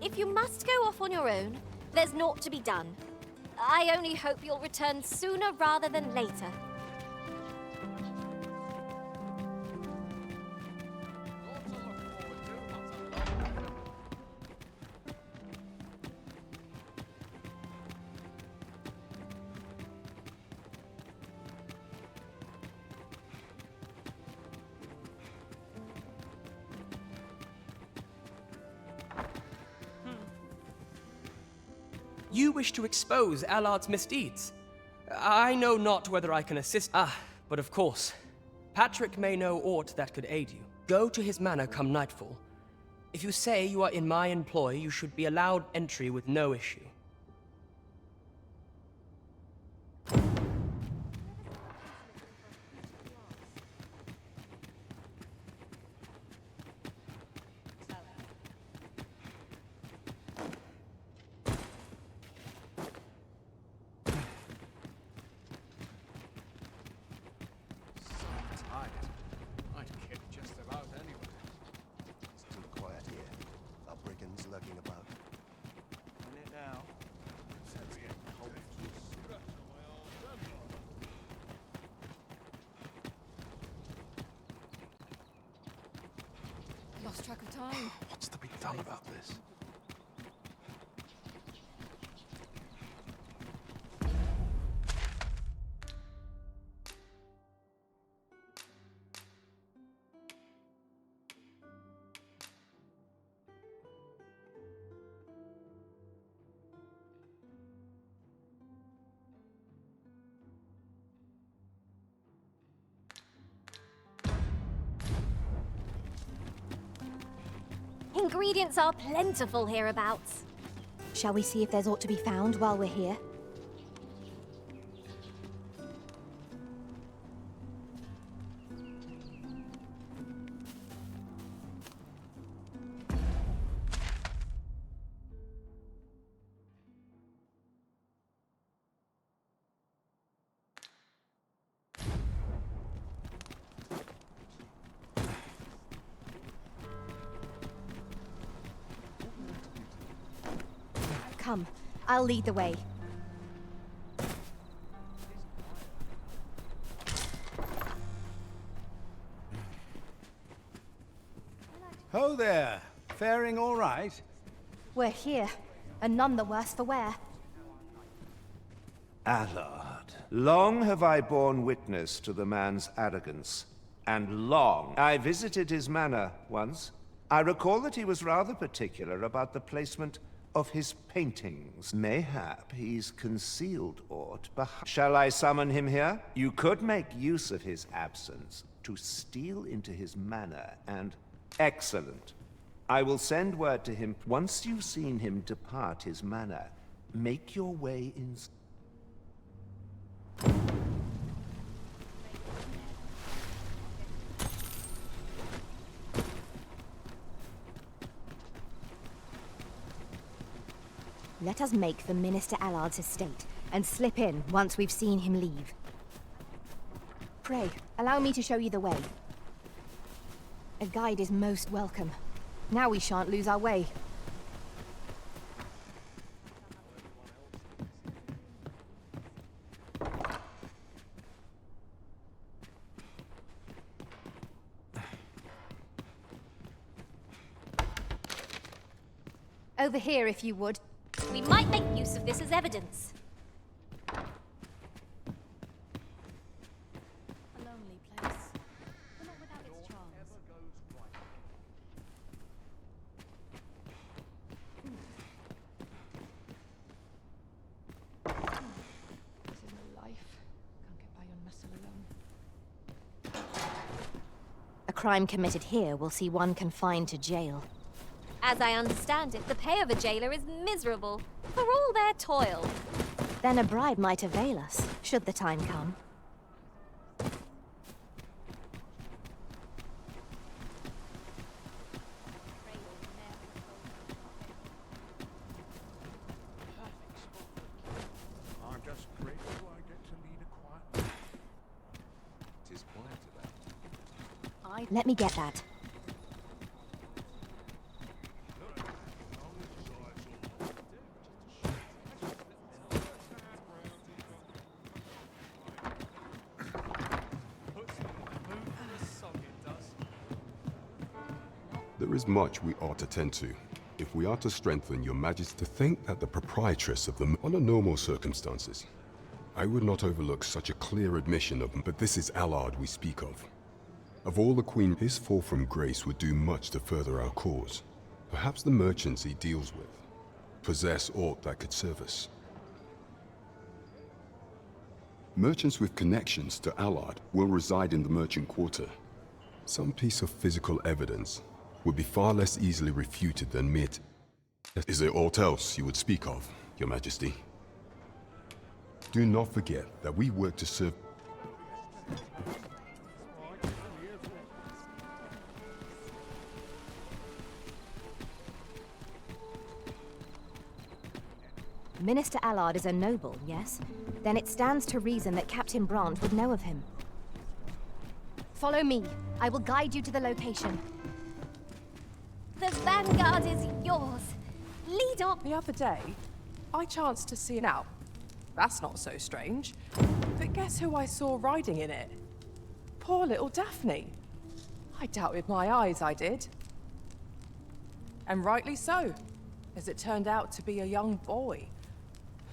If you must go off on your own, there's naught to be done. I only hope you'll return sooner rather than later. You wish to expose Allard's misdeeds. I know not whether I can assist. But of course, Patrick may know aught that could aid you. Go to his manor come nightfall. If you say you are in my employ, you should be allowed entry with no issue. Lost track of time. What's to be done about this? Ingredients are plentiful hereabouts. Shall we see if there's aught to be found while we're here? Come, I'll lead the way. Ho there! Faring all right? We're here, and none the worse for wear. Allard, long have I borne witness to the man's arrogance, and long I visited his manor once. I recall that he was rather particular about the placement of his paintings. Mayhap he's concealed aught behind. Shall I summon him here? You could make use of his absence to steal into his manor and... Excellent. I will send word to him. Once you've seen him depart his manor, make your way in... Let us make for Minister Allard's estate, and slip in once we've seen him leave. Pray, allow me to show you the way. A guide is most welcome. Now we shan't lose our way. Over here, if you would. We might make use of this as evidence. A lonely place, but not without its charms. This is no life. Can't get by on muscle alone. A crime committed here will see one confined to jail. As I understand it, the pay of a jailer is miserable, for all their toil. Then a bribe might avail us, should the time come. I'm just grateful I get to lead a quiet... Tis quiet about. Let me get that. There is much we ought to tend to, if we are to strengthen your majesty. To think that the proprietress of the under normal circumstances, I would not overlook such a clear admission of, but this is Allard we speak of. Of all the Queen, his fall from grace would do much to further our cause. Perhaps the merchants he deals with possess aught that could serve us. Merchants with connections to Allard will reside in the merchant quarter. Some piece of physical evidence would be far less easily refuted than mere. Is there aught else you would speak of, Your Majesty? Do not forget that we work to serve. Minister Allard is a noble, yes? Then it stands to reason that Captain Brandt would know of him. Follow me. I will guide you to the location. The vanguard is yours. Lead on. The other day, I chanced to see. Now, that's not so strange. But guess who I saw riding in it? Poor little Daphne. I doubted my eyes, I did. And rightly so, as it turned out to be a young boy.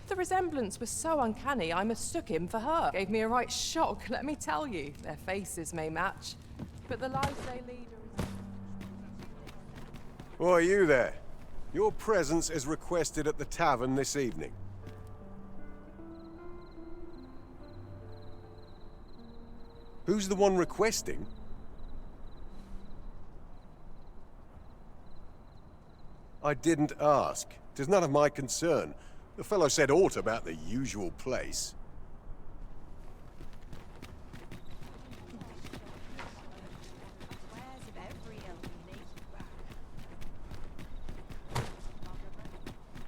The resemblance was so uncanny, I mistook him for her. Gave me a right shock, let me tell you. Their faces may match, but the lives they lead are... Why, you there? Your presence is requested at the tavern this evening. Who's the one requesting? I didn't ask. 'Tis none of my concern. The fellow said aught about the usual place.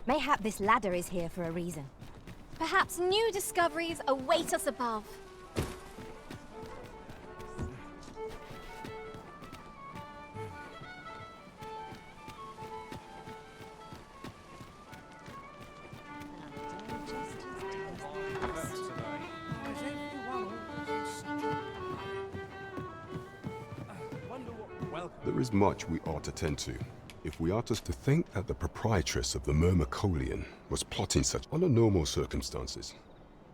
Mayhap this ladder is here for a reason. Perhaps new discoveries await us above. There is much we ought to tend to, if we are to think that the proprietress of the Myrmecolian was plotting such under normal circumstances.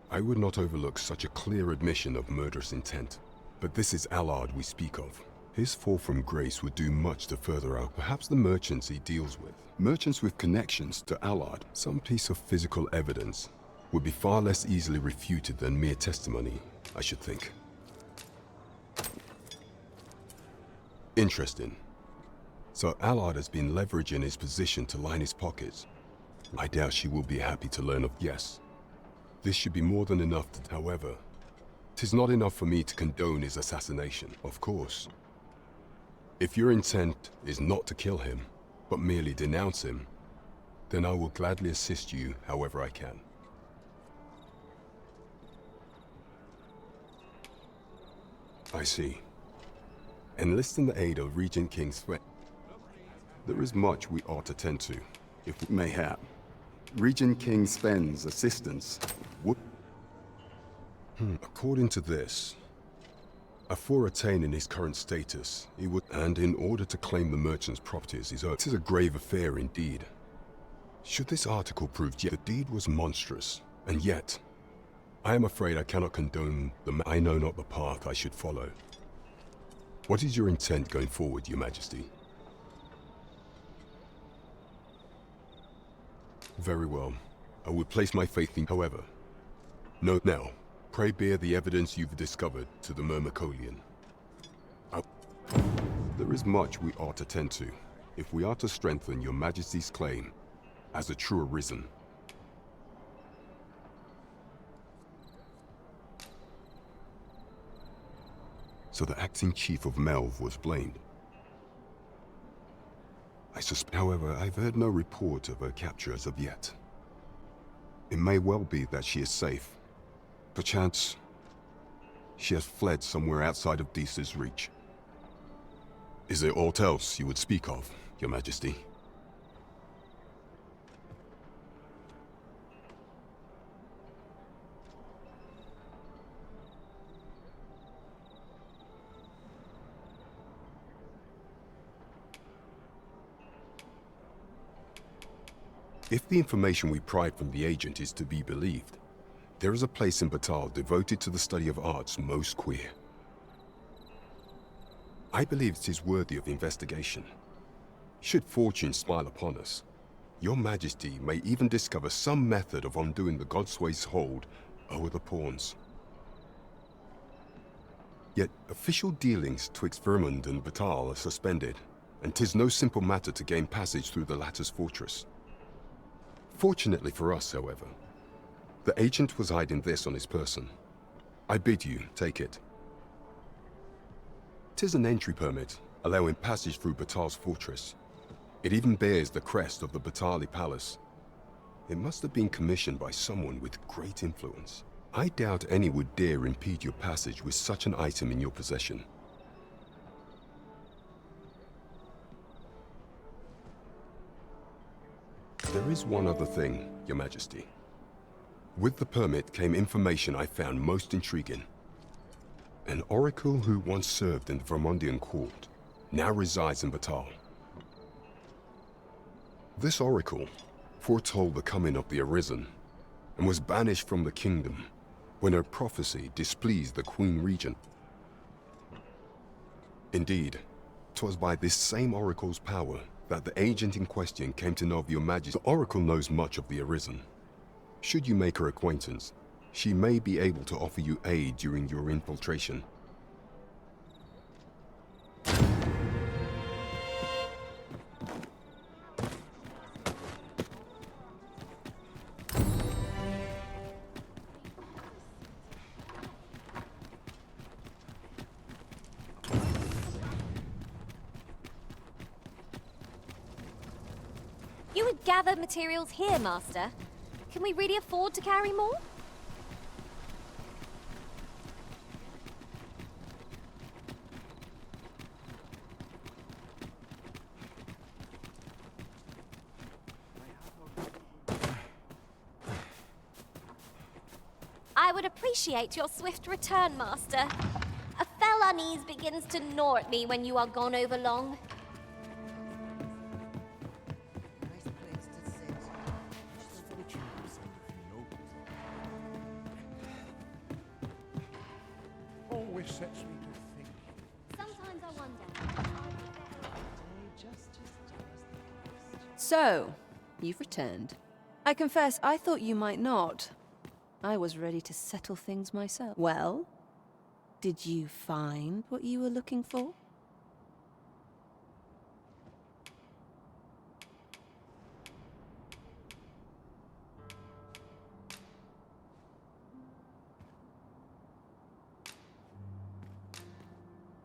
I would not overlook such a clear admission of murderous intent. But this is Allard we speak of. His fall from grace would do much to further our. Perhaps the merchants he deals with. Merchants with connections to Allard. Some piece of physical evidence would be far less easily refuted than mere testimony, I should think. Interesting. So Allard has been leveraging his position to line his pockets. I doubt she will be happy to learn of. Yes. This should be more than enough to. However, 'tis not enough for me to condone his assassination, of course. If your intent is not to kill him, but merely denounce him, then I will gladly assist you however I can. I see. Enlisting the aid of Regent King Sven. There is much we ought to tend to, if mayhap. Regent King Sven's assistance would... According to this, for attaining his current status, he would... And in order to claim the merchant's property as his own. This is a grave affair indeed. Should this article prove the deed was monstrous, and yet, I am afraid I cannot condone I know not the path I should follow. What is your intent going forward, Your Majesty? Very well. I will place my faith in. However, note now, pray bear the evidence you've discovered to the Myrmecolian. There is much we ought to tend to, if we are to strengthen Your Majesty's claim as a true arisen. So the acting chief of Melv was blamed. I suspect, however, I've heard no report of her capture as of yet. It may well be that she is safe. Perchance, she has fled somewhere outside of Disa's reach. Is there aught else you would speak of, Your Majesty? If the information we pried from the agent is to be believed, there is a place in Batal devoted to the study of arts most queer. I believe it is worthy of investigation. Should fortune smile upon us, Your Majesty may even discover some method of undoing the Godsway's hold over the pawns. Yet official dealings twixt Vermund and Batal are suspended, and 'tis no simple matter to gain passage through the latter's fortress. Fortunately for us, however, the agent was hiding this on his person. I bid you take it. 'Tis an entry permit, allowing passage through Batal's fortress. It even bears the crest of the Batali Palace. It must have been commissioned by someone with great influence. I doubt any would dare impede your passage with such an item in your possession. There is one other thing, Your Majesty. With the permit came information I found most intriguing. An oracle who once served in the Vermundian court now resides in Batal. This oracle foretold the coming of the Arisen and was banished from the kingdom when her prophecy displeased the Queen Regent. Indeed, 'twas by this same oracle's power that the agent in question came to know of Your Majesty. The oracle knows much of the Arisen. Should you make her acquaintance, she may be able to offer you aid during your infiltration. You would gather materials here, Master. Can we really afford to carry more? I would appreciate your swift return, Master. A fell unease begins to gnaw at me when you are gone over long. Always sets me to think. Sometimes I wonder. So, you've returned. I confess, I thought you might not. I was ready to settle things myself. Well, did you find what you were looking for?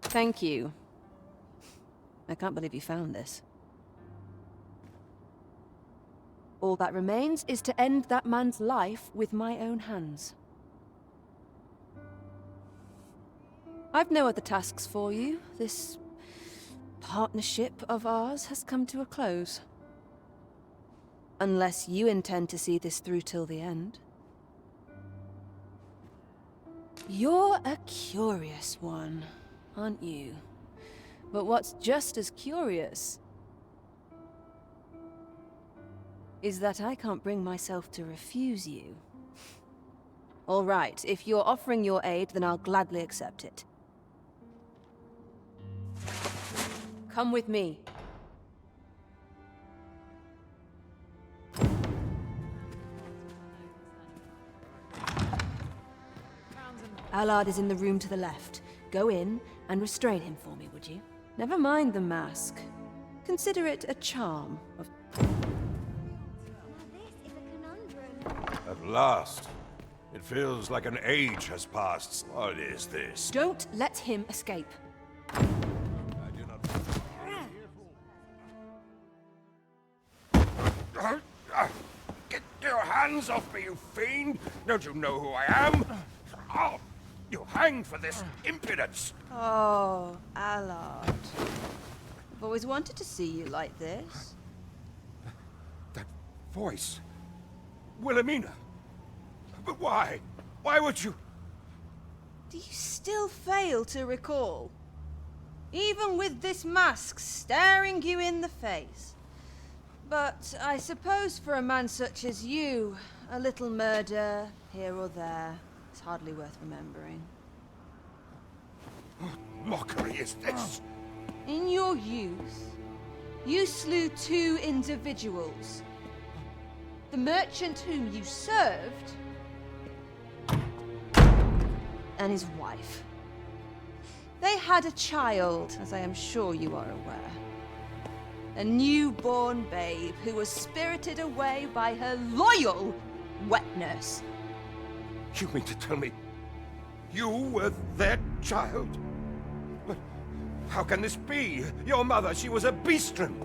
Thank you. I can't believe you found this. All that remains is to end that man's life with my own hands. I've no other tasks for you. This partnership of ours has come to a close. Unless you intend to see this through till the end. You're a curious one, aren't you? But what's just as curious is that I can't bring myself to refuse you. All right, if you're offering your aid, then I'll gladly accept it. Come with me. Allard is in the room to the left. Go in and restrain him for me, would you? Never mind the mask. Consider it a charm of... At last. It feels like an age has passed. What is this? Don't let him escape. I do not... Get your hands off me, you fiend! Don't you know who I am? Oh, you hanged for this impudence! Oh, Allard. I've always wanted to see you like this. That voice... Wilhelmina! But why? Why would you... Do you still fail to recall? Even with this mask staring you in the face. But I suppose for a man such as you, a little murder here or there is hardly worth remembering. What mockery is this? In your youth, you slew 2 individuals. The merchant whom you served, and his wife. They had a child, as I am sure you are aware. A newborn babe who was spirited away by her loyal wet nurse. You mean to tell me you were their child? But how can this be? Your mother, she was a beastren.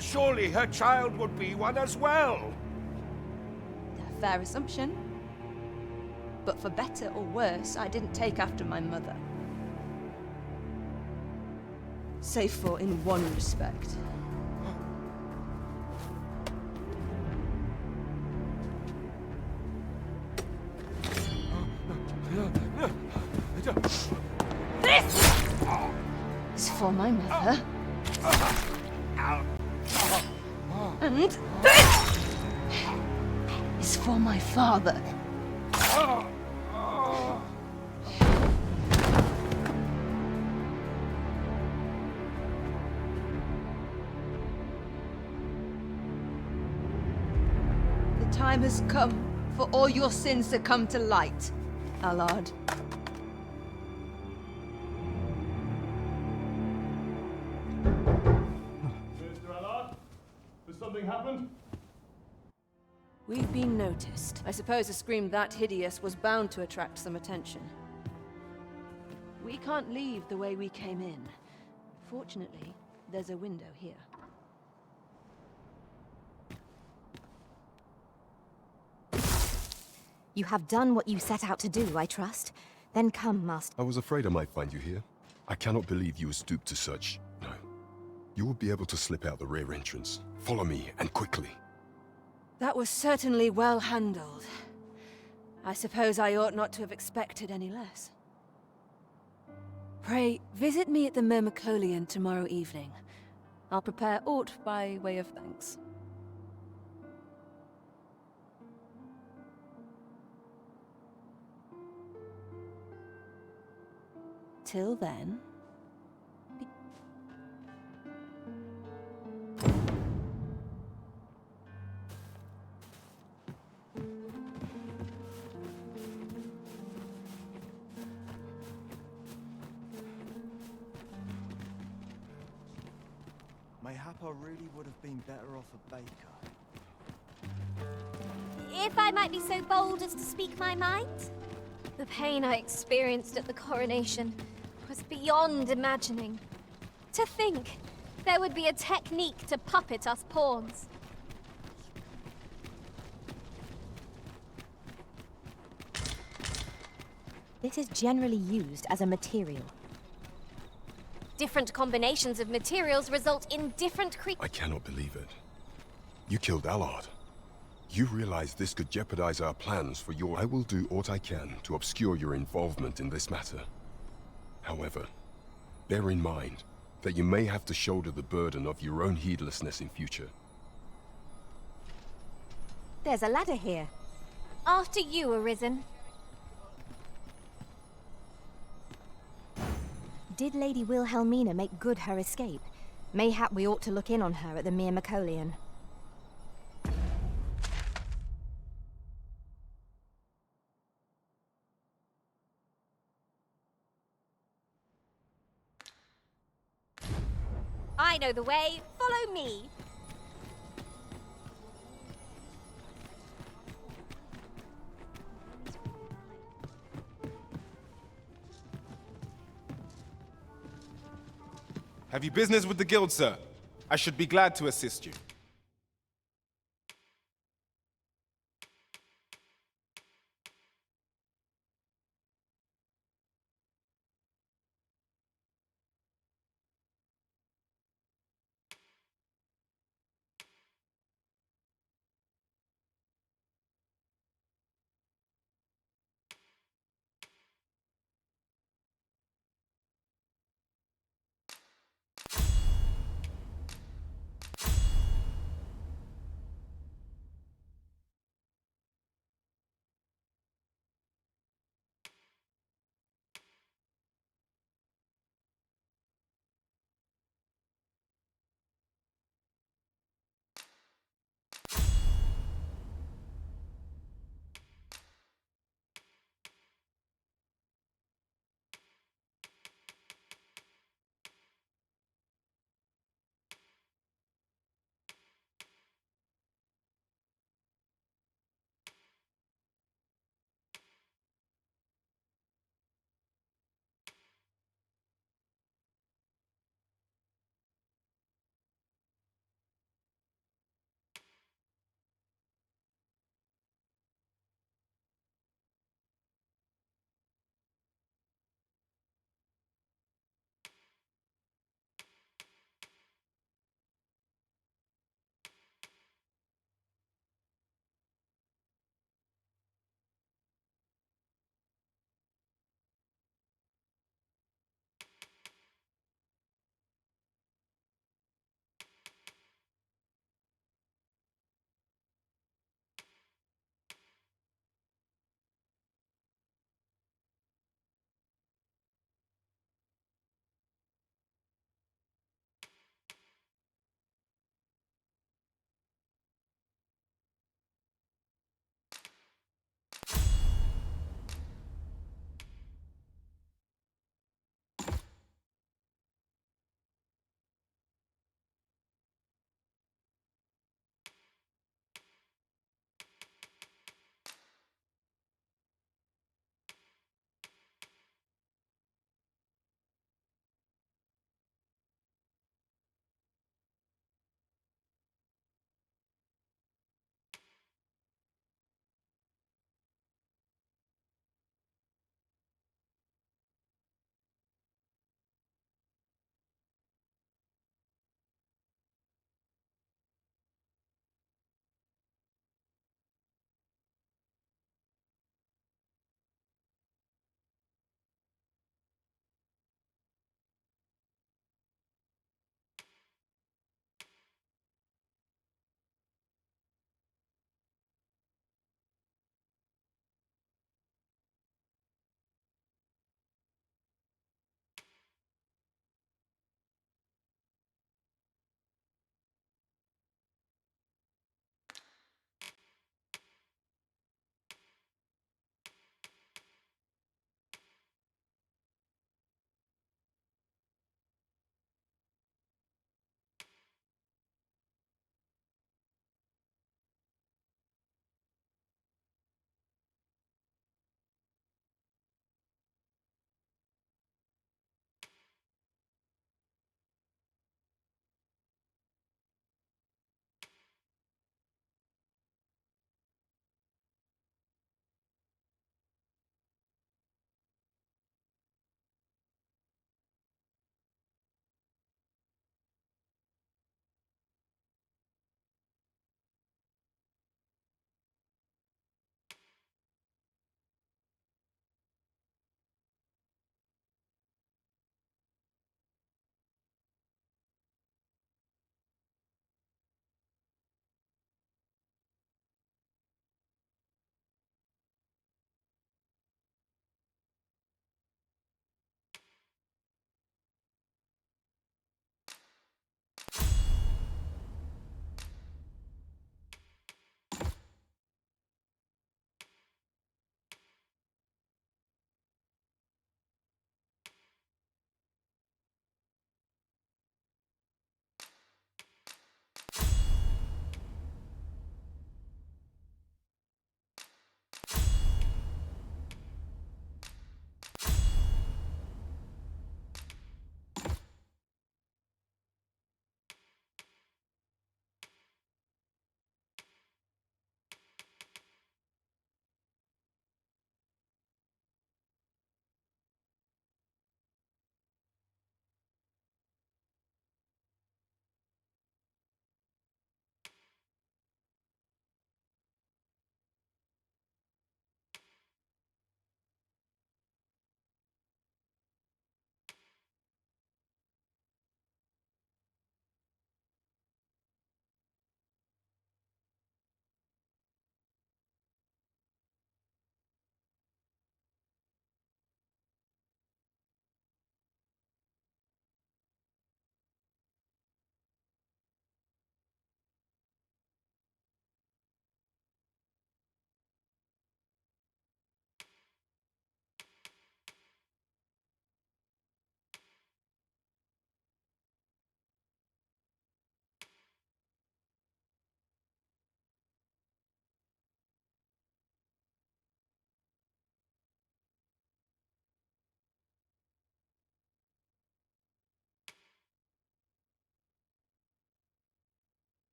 Surely her child would be one as well. A fair assumption. But for better or worse, I didn't take after my mother. Save for in one respect. This is for my mother. And this is for my father. The time has come for all your sins to come to light, Allard. Mr. Allard, has something happened? We've been noticed. I suppose a scream that hideous was bound to attract some attention. We can't leave the way we came in. Fortunately, there's a window here. You have done what you set out to do, I trust. Then come, Master. I was afraid I might find you here. I cannot believe you would stoop to such... No. You will be able to slip out the rear entrance. Follow me, and quickly. That was certainly well handled. I suppose I ought not to have expected any less. Pray, visit me at the Myrmecolian tomorrow evening. I'll prepare aught by way of thanks. Till then... Mayhap I really would have been better off a baker. If I might be so bold as to speak my mind, the pain I experienced at the coronation was beyond imagining. To think there would be a technique to puppet us pawns. This is generally used as a material. Different combinations of materials result in different I cannot believe it. You killed Allard. You realize this could jeopardize our plans for your... I will do what I can to obscure your involvement in this matter. However, bear in mind that you may have to shoulder the burden of your own heedlessness in future. There's a ladder here. After you, Arisen. Did Lady Wilhelmina make good her escape? Mayhap we ought to look in on her at the Myrmecolian. I know the way. Follow me. Have you business with the guild, sir? I should be glad to assist you.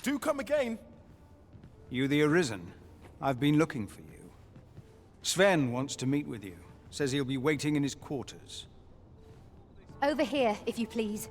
Do come again. You the Arisen? I've been looking for you. Sven wants to meet with you. Says he'll be waiting in his quarters. Over here, if you please.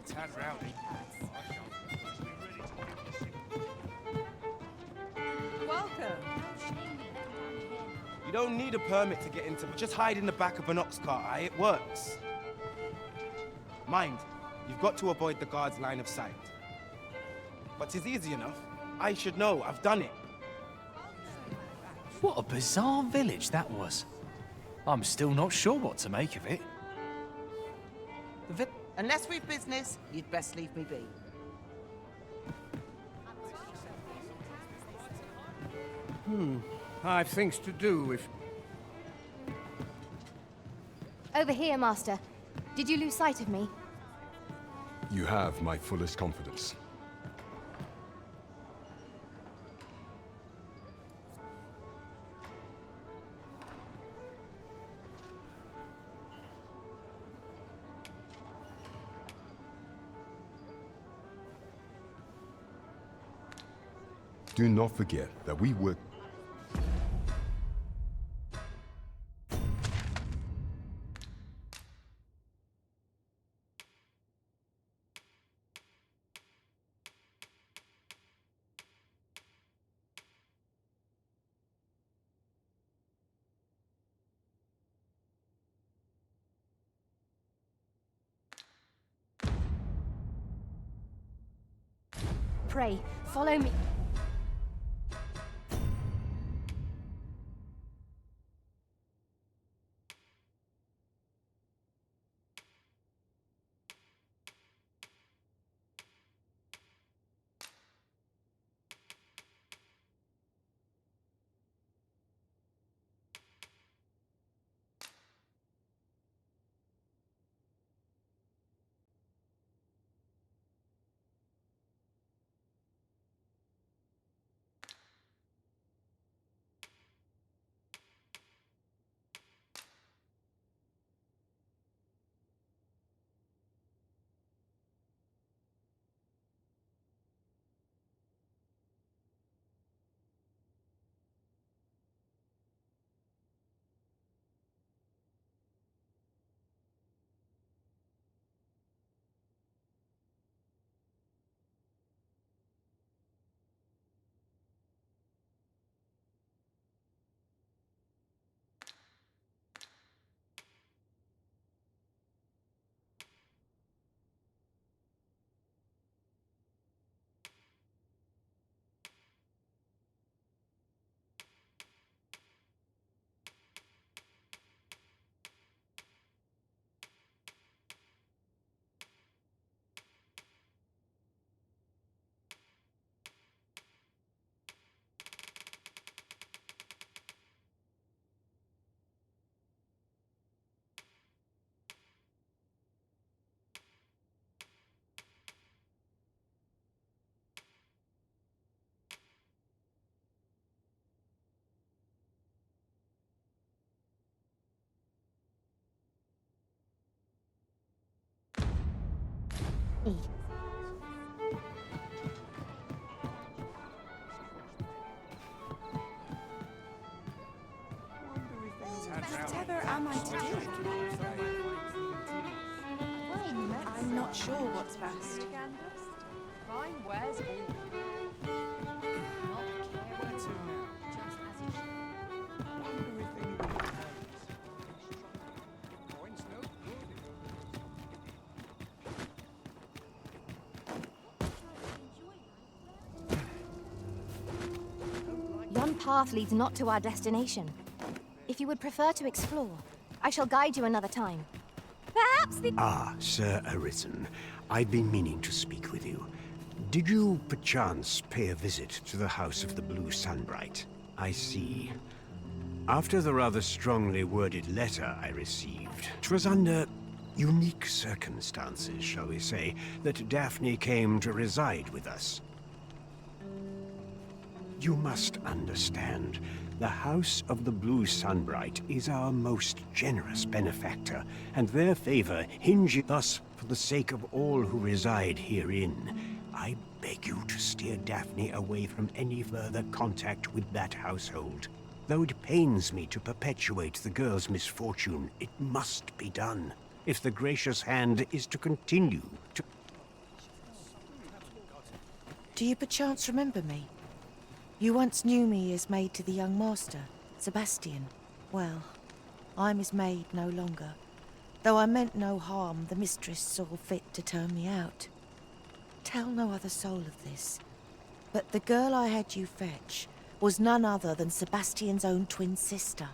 Tad rowdy. Welcome. You don't need a permit to get into, just hide in the back of an ox cart, aye? It works. Mind, you've got to avoid the guard's line of sight. But it's easy enough. I should know, I've done it. What a bizarre village that was. I'm still not sure what to make of it. Unless we've business, you'd best leave me be. I've things to do if... Over here, Master. Did you lose sight of me? You have my fullest confidence. Do not forget that we work. Pray, follow me. am I to do? I'm not sure what's best. Mine wears all. Yon path leads not to our destination. If you would prefer to explore, I shall guide you another time. Perhaps the... Ah, Sir Arisen. I've been meaning to speak with you. Did you, perchance, pay a visit to the House of the Blue Sunbright? I see. After the rather strongly worded letter I received, 'twas under unique circumstances, shall we say, that Daphne came to reside with us. You must understand, the House of the Blue Sunbright is our most generous benefactor, and their favor hinges thus for the sake of all who reside herein. I beg you to steer Daphne away from any further contact with that household. Though it pains me to perpetuate the girl's misfortune, it must be done, if the gracious hand is to continue to... Do you perchance remember me? You once knew me as maid to the young master, Sebastian. Well, I'm his maid no longer. Though I meant no harm, the mistress saw fit to turn me out. Tell no other soul of this, but the girl I had you fetch was none other than Sebastian's own twin sister.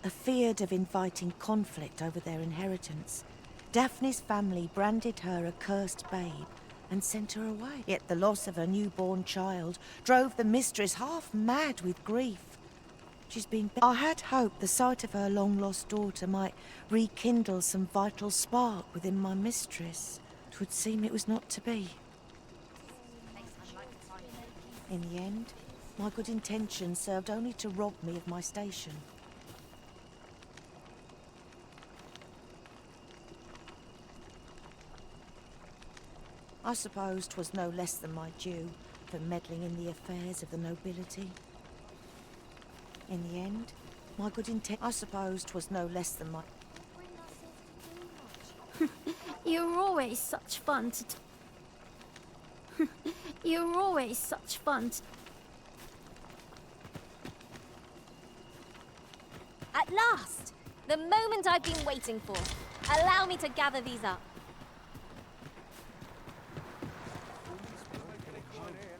Afeard of inviting conflict over their inheritance, Daphne's family branded her a cursed babe and sent her away. Yet the loss of her newborn child drove the mistress half mad with grief. She's been... I had hoped the sight of her long-lost daughter might rekindle some vital spark within my mistress. 'Twould seem it was not to be. In the end, my good intentions served only to rob me of my station. I suppose 'twas no less than my due for meddling in the affairs of the nobility. In the end, my good intent... I suppose 'twas no less than my... You're always such fun to... You're always such fun to... At last! The moment I've been waiting for. Allow me to gather these up.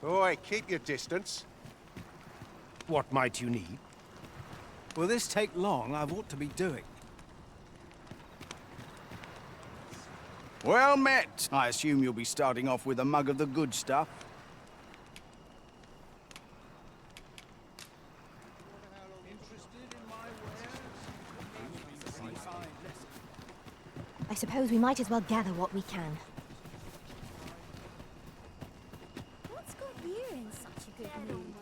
Oi, keep your distance. What might you need? Will this take long? I've ought to be doing. Well met. I assume you'll be starting off with a mug of the good stuff. I suppose we might as well gather what we can. What's got you in such a good mood?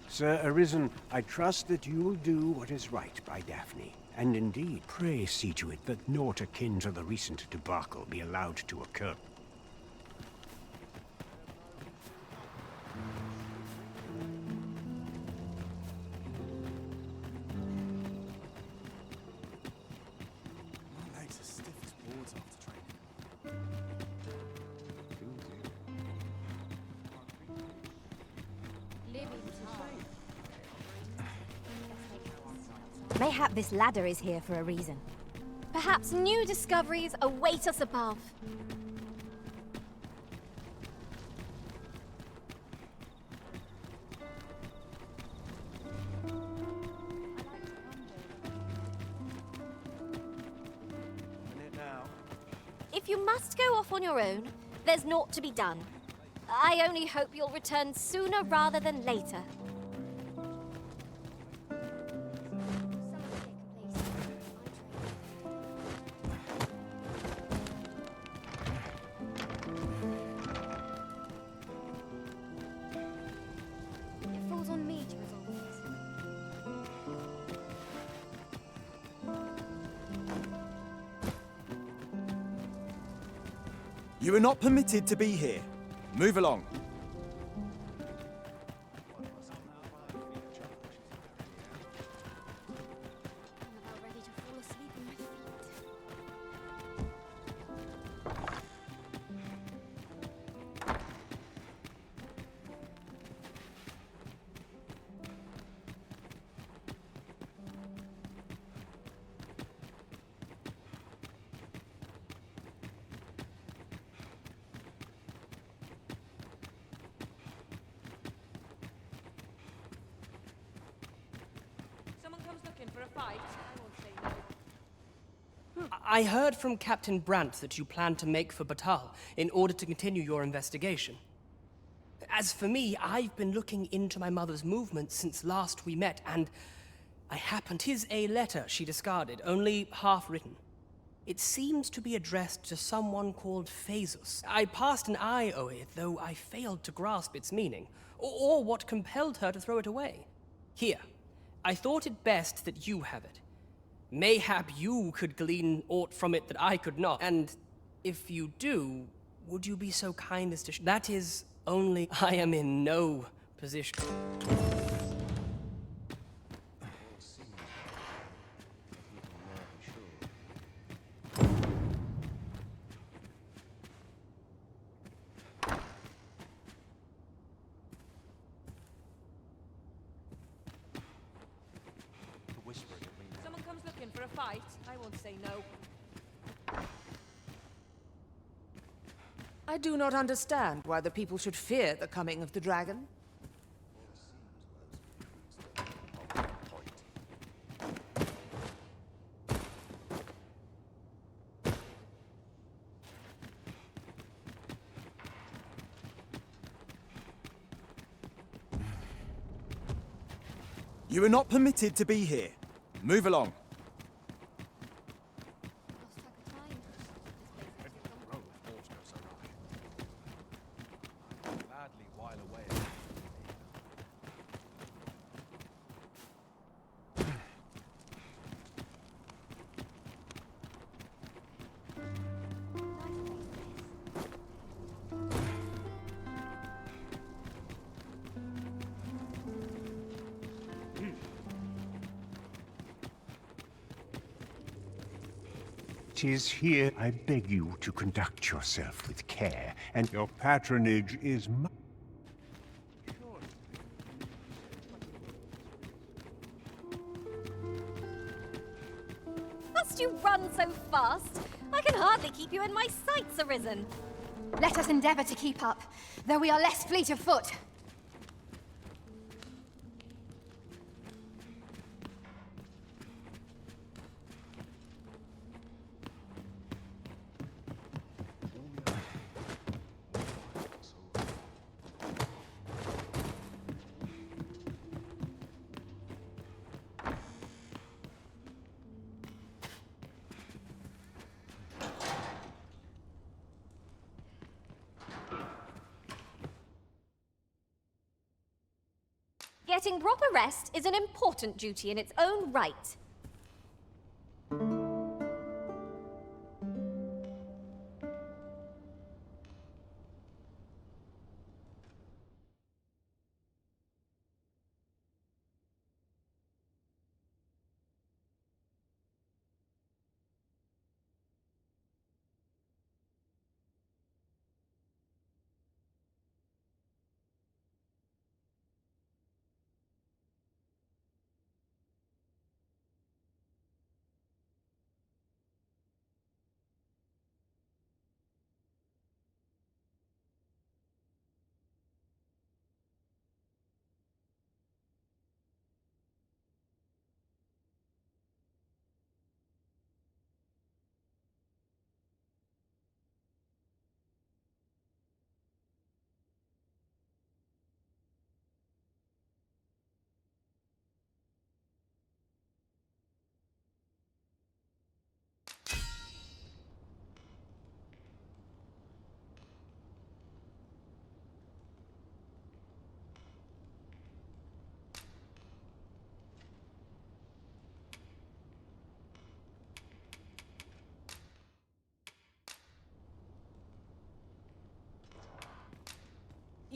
Sir Arisen, I trust that you will do what is right by Daphne. And indeed, pray see to it that naught akin to the recent debacle be allowed to occur. My legs are stiff as boards after training. Mayhap this ladder is here for a reason. Perhaps new discoveries await us above. If you must go off on your own, there's naught to be done. I only hope you'll return sooner rather than later. It falls on me to resolve this. You are not permitted to be here. Move along. for a fight, I won't say no. I heard from Captain Brandt that you plan to make for Batal in order to continue your investigation. As for me, I've been looking into my mother's movements since last we met, and I happened... 'Tis a letter she discarded, only half written. It seems to be addressed to someone called Phaesus. I passed an eye o'er it, though I failed to grasp its meaning, or what compelled her to throw it away. Here, I thought it best that you have it. Mayhap you could glean aught from it that I could not, and if you do, would you be so kind as to that is only I am in no position. Someone comes looking for a fight, I won't say no. I do not understand why the people should fear the coming of the dragon. You are not permitted to be here. Move along. Gladly while away. Tis here I beg you to conduct yourself with care, and your patronage is Must you run so fast? I can hardly keep you in my sights, Arisen. Let us endeavor to keep up, though we are less fleet of foot. Getting proper rest is an important duty in its own right.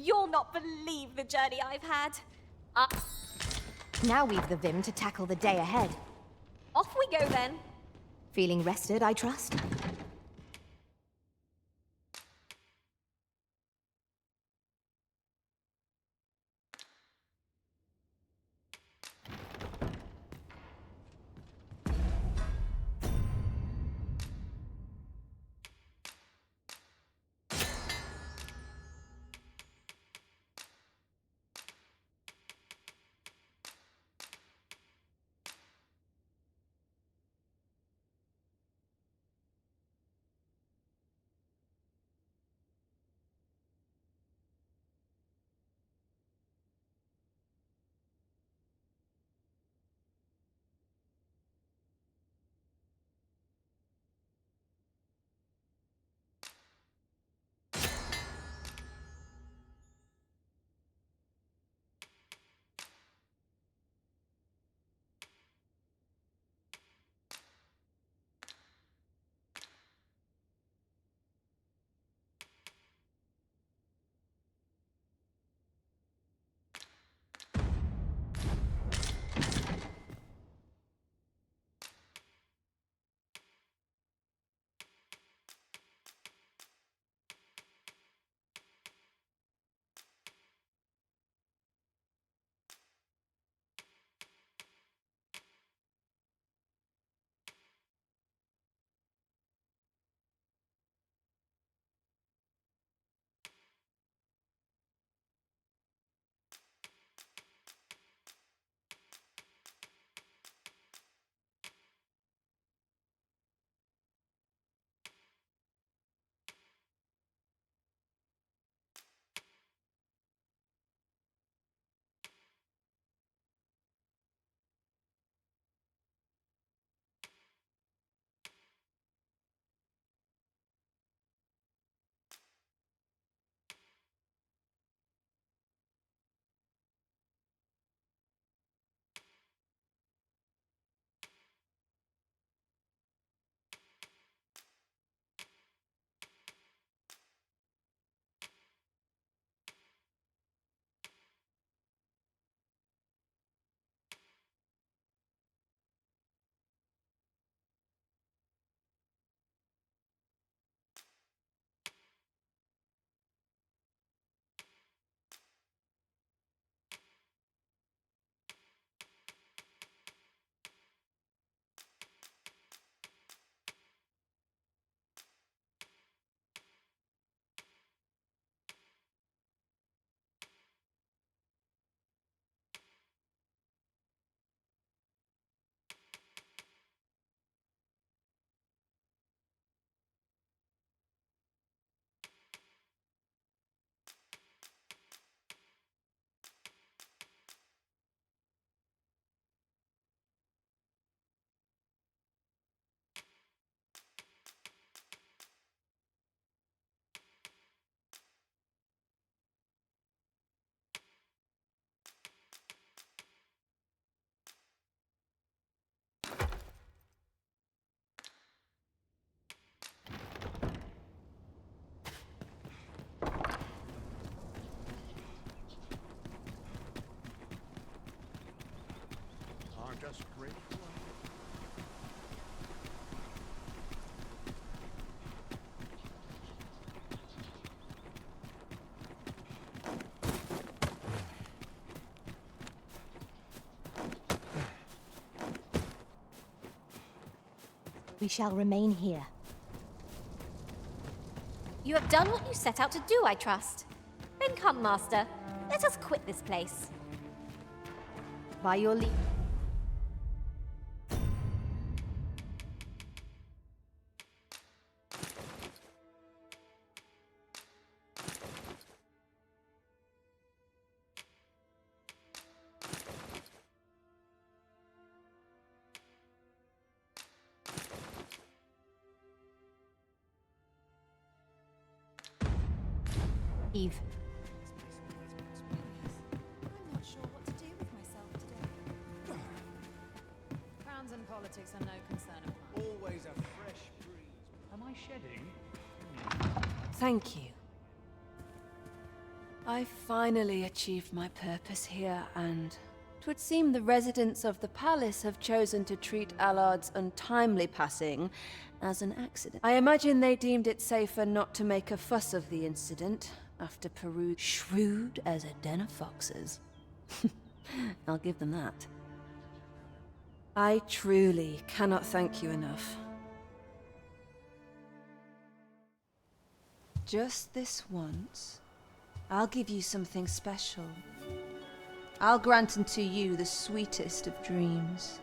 You'll not believe the journey I've had. Now we've the vim to tackle the day ahead. Off we go then. Feeling rested, I trust? just grateful I We shall remain here. You have done what you set out to do, I trust. Then come, Master. Let us quit this place. By your leave. Eve. I'm not sure what to do with myself today. Crowns and politics are no concern of mine. Always a fresh breeze. Am I shedding? Thank you. I finally achieved my purpose here, and it would seem the residents of the palace have chosen to treat Allard's untimely passing as an accident. I imagine they deemed it safer not to make a fuss of the incident after Peru shrewd as a den of foxes. I'll give them that. I truly cannot thank you enough. Just this once, I'll give you something special. I'll grant unto you the sweetest of dreams.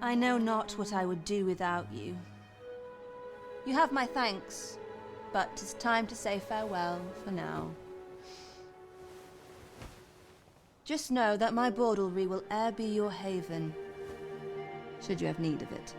I know not what I would do without you. You have my thanks, but 'tis time to say farewell for now. Just know that my baudelry will e'er be your haven, should you have need of it.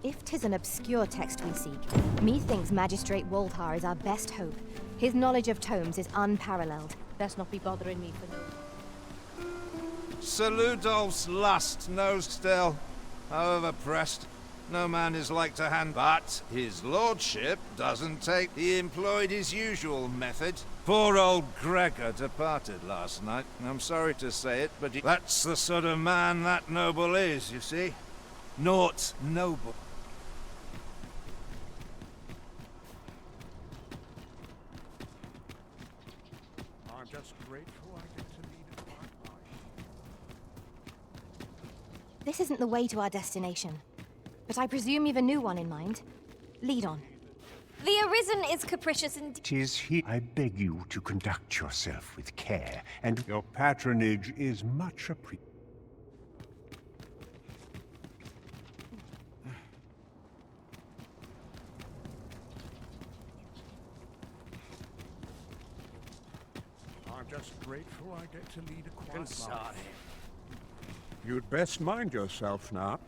If 'tis an obscure text we seek, methinks Magistrate Woldhar is our best hope. His knowledge of tomes is unparalleled. Best not be bothering me for no. Sir Ludolf's lust knows still. However pressed, no man is like to hand. But his lordship doesn't take. He employed his usual method. Poor old Gregor departed last night. I'm sorry to say it, but that's the sort of man that noble is, you see. Naught noble. I'm just grateful I get to lead a quiet life. This isn't the way to our destination. But I presume you've a new one in mind. Lead on. The Arisen is capricious and... 'Tis he. I beg you to conduct yourself with care, and your patronage is much appreciated. I'm just grateful I get to lead a quiet Inside. life. You'd best mind yourself now.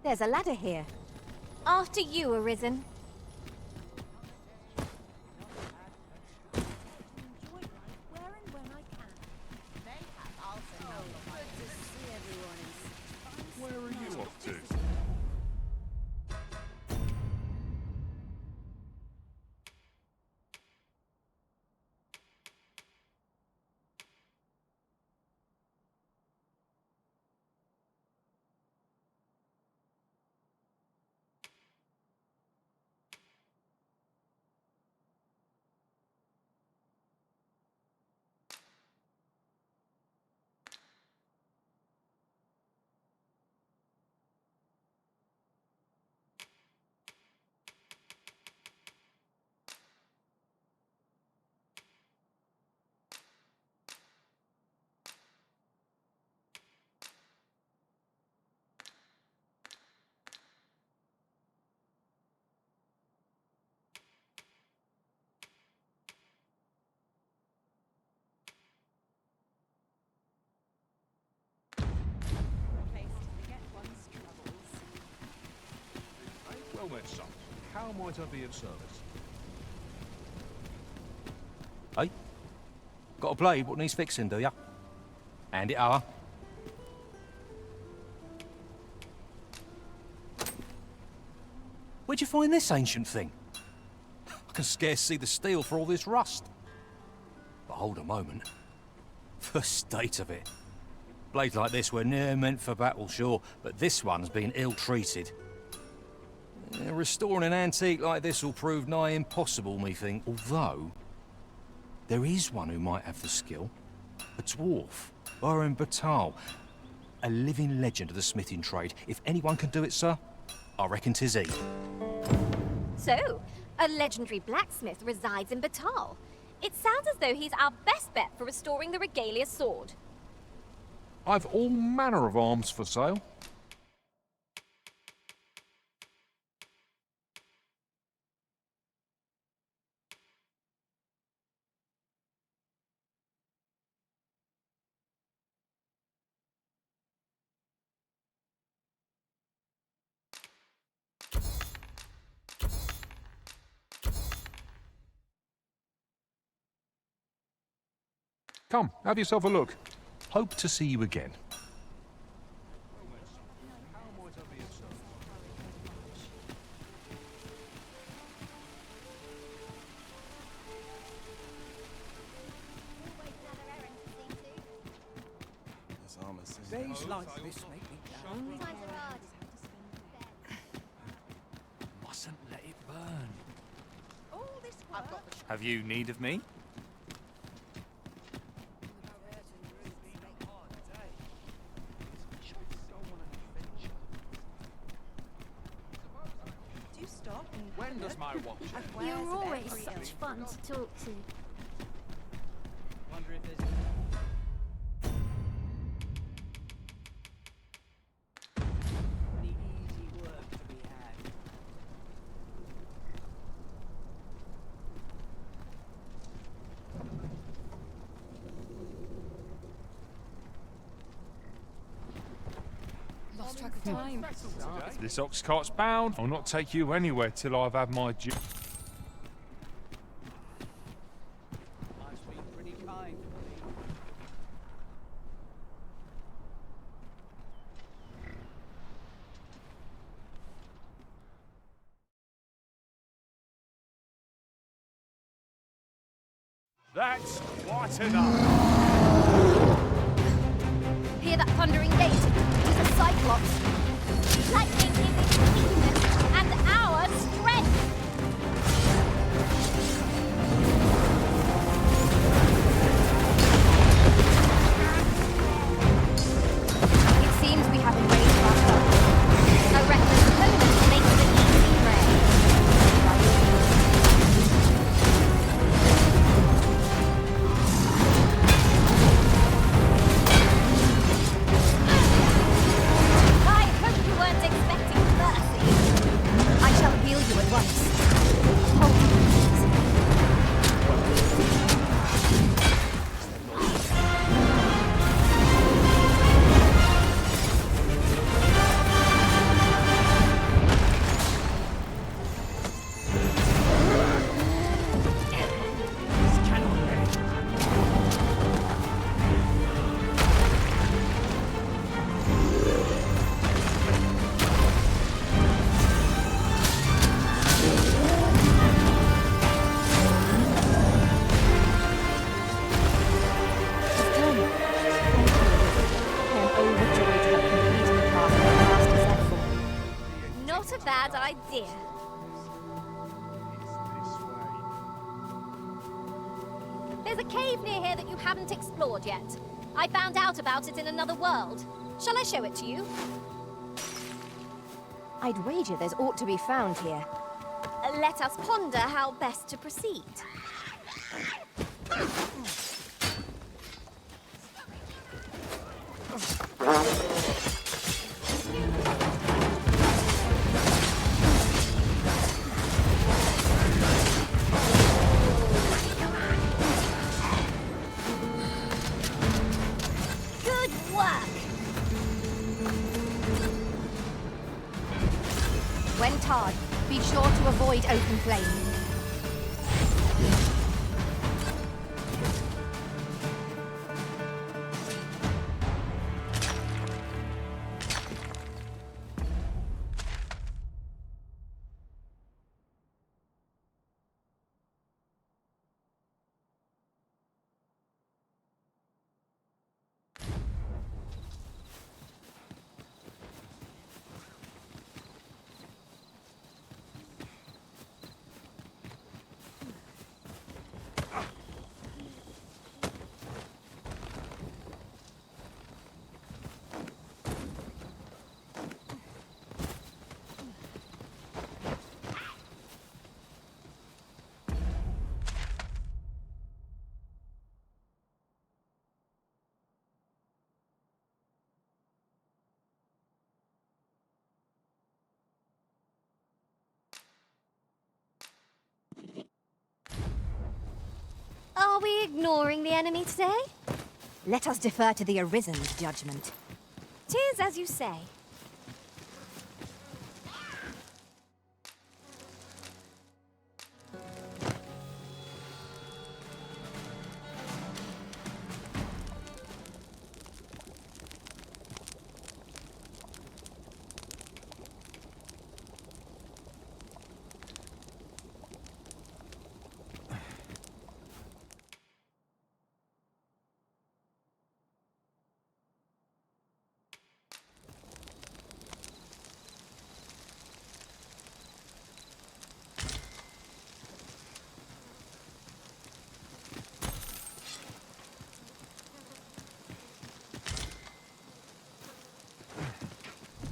There's a ladder here. After you, Arisen. Where and when I can. They have also good to see everyone in Where are you off to? there, son. How might I be of service? Hey? Got a blade what needs fixing, do ya? Hand it over. Where'd you find this ancient thing? I can scarce see the steel for all this rust. But hold a moment. The state of it. Blades like this were near meant for battle, sure, but this one's been ill-treated. Restoring an antique like this will prove nigh impossible, methink. Although, there is one who might have the skill. A dwarf, Baron Batal. A living legend of the smithing trade. If anyone can do it, sir, I reckon 'tis he. So, a legendary blacksmith resides in Batal. It sounds as though he's our best bet for restoring the Regalia sword. I've all manner of arms for sale. Come, have yourself a look. Hope to see you again. Days like this make me down. Mustn't let it burn. Have you need of me? Do stop and When does my watch end? You're always such fun to talk to. Wonder if there's... any easy work to be had. Lost track of time. This ox cart's bound. I'll not take you anywhere till I've had my due. Life's been pretty kind to me. That's quite enough. Hear that thundering gate? It is a cyclops. Lightning is its weakness and our strength. It seems we have enraged our foe. A reckless opponent makes an easy prey. I hope you weren't expecting mercy. I shall heal you at once. Hold on, Not a bad idea. There's a cave near here that you haven't explored yet. I found out about it in another world. Shall I show it to you? I'd wager there's aught to be found here. Let us ponder how best to proceed. Good work! When tarred, Be sure to avoid open flame. Are we ignoring the enemy today? Let us defer to the Arisen's judgment. 'Tis as you say.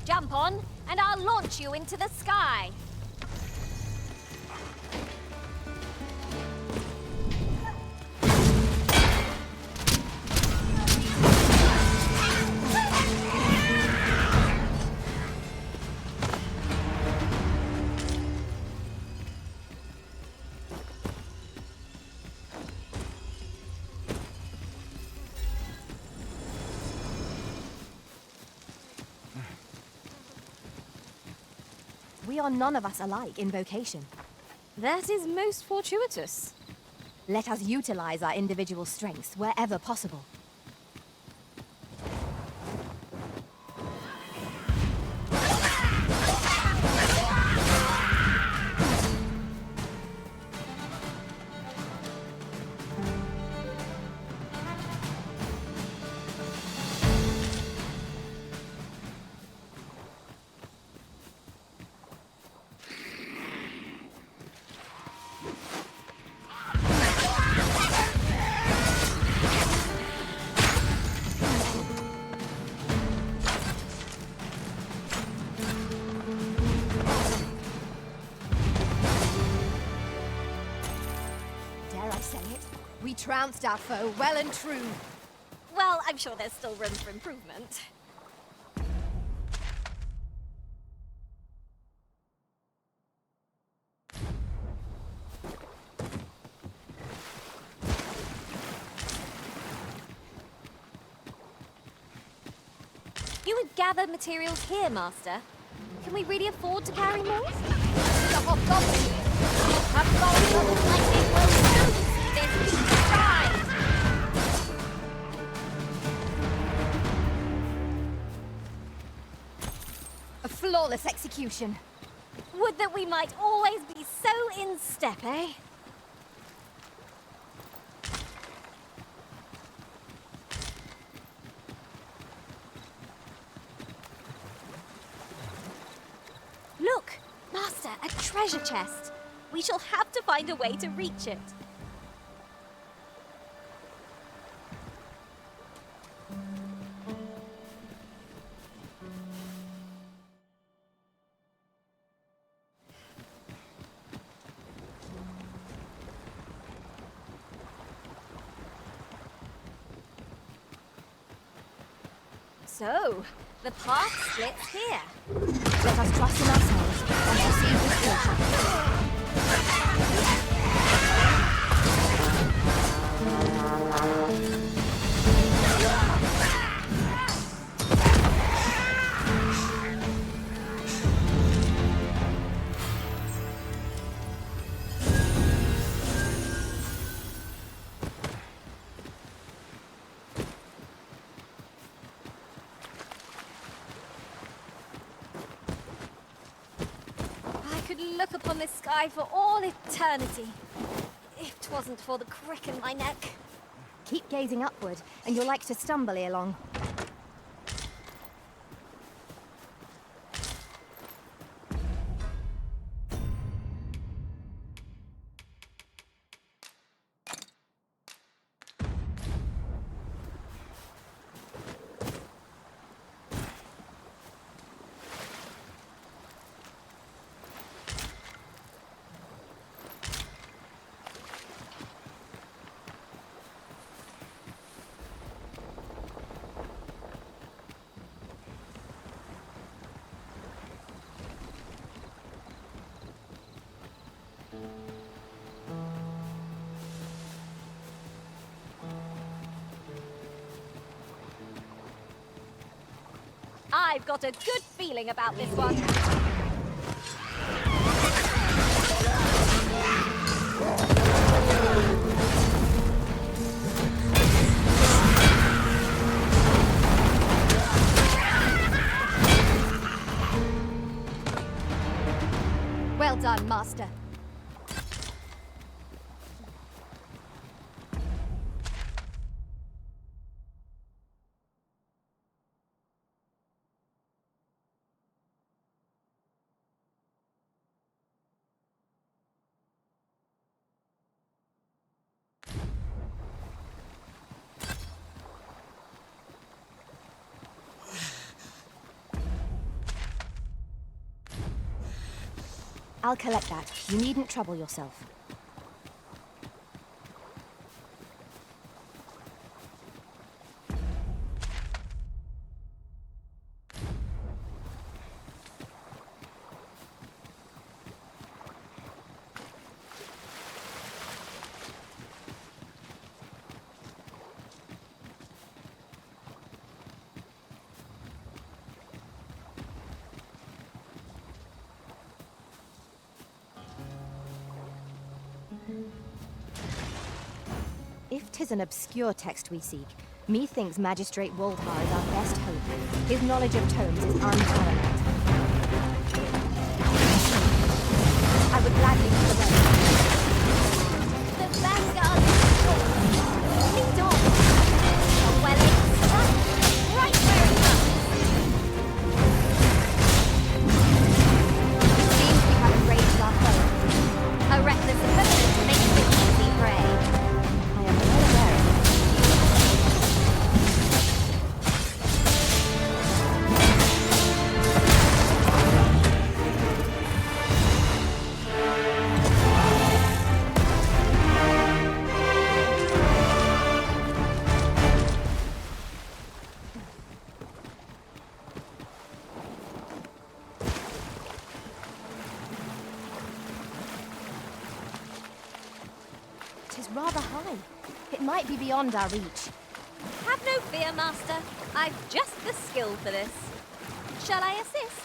Jump on, and I'll launch you into the sky. We are none of us alike in vocation. That is most fortuitous. Let us utilize our individual strengths wherever possible. We trounced our foe well and true. Well, I'm sure there's still room for improvement. You would gather materials here, Master. Can we really afford to carry more? The hobgoblin have gold lightning will soon see this rise. A flawless execution. Would that we might always be so in step, eh? Look, Master, a treasure chest. We shall have to find a way to reach it. So, the path splits here. Let us trust in ourselves and proceed with caution. could look upon this sky for all eternity. If 'twasn't for the crick in my neck. Keep gazing upward, and you're like to stumble ere long. I've got a good feeling about this one. Well done, Master. I'll collect that. You needn't trouble yourself. If 'tis an obscure text we seek, methinks Magistrate Woldhar is our best hope. His knowledge of tomes is unparalleled. I would gladly lead the way. The vanguard is full. Lead on. Well, it's struck right where it comes. Seems we have enraged our foe. A reckless opponent makes an easy prey. Rather high. It might be beyond our reach. Have no fear, Master. I've just the skill for this. Shall I assist?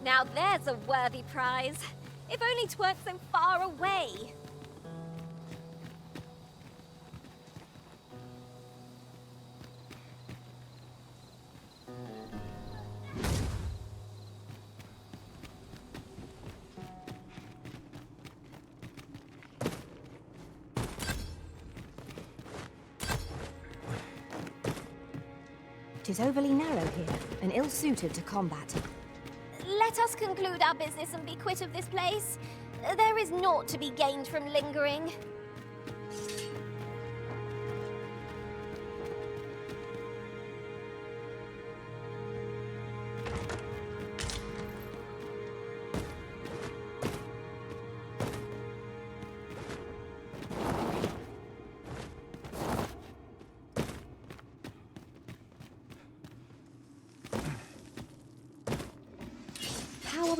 Now there's a worthy prize. If only 'tweren't so far away. Tis overly narrow here, and ill-suited to combat. Let us conclude our business and be quit of this place. There is naught to be gained from lingering.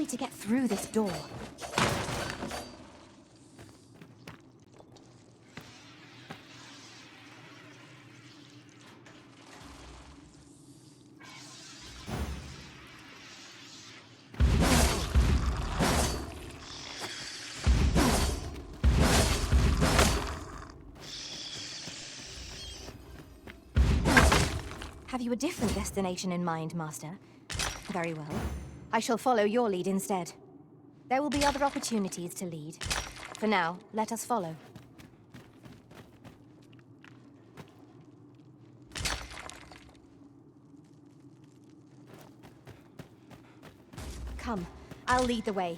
to get through this door. Have you a different destination in mind, Master? Very well. I shall follow your lead instead. There will be other opportunities to lead. For now, let us follow. Come, I'll lead the way.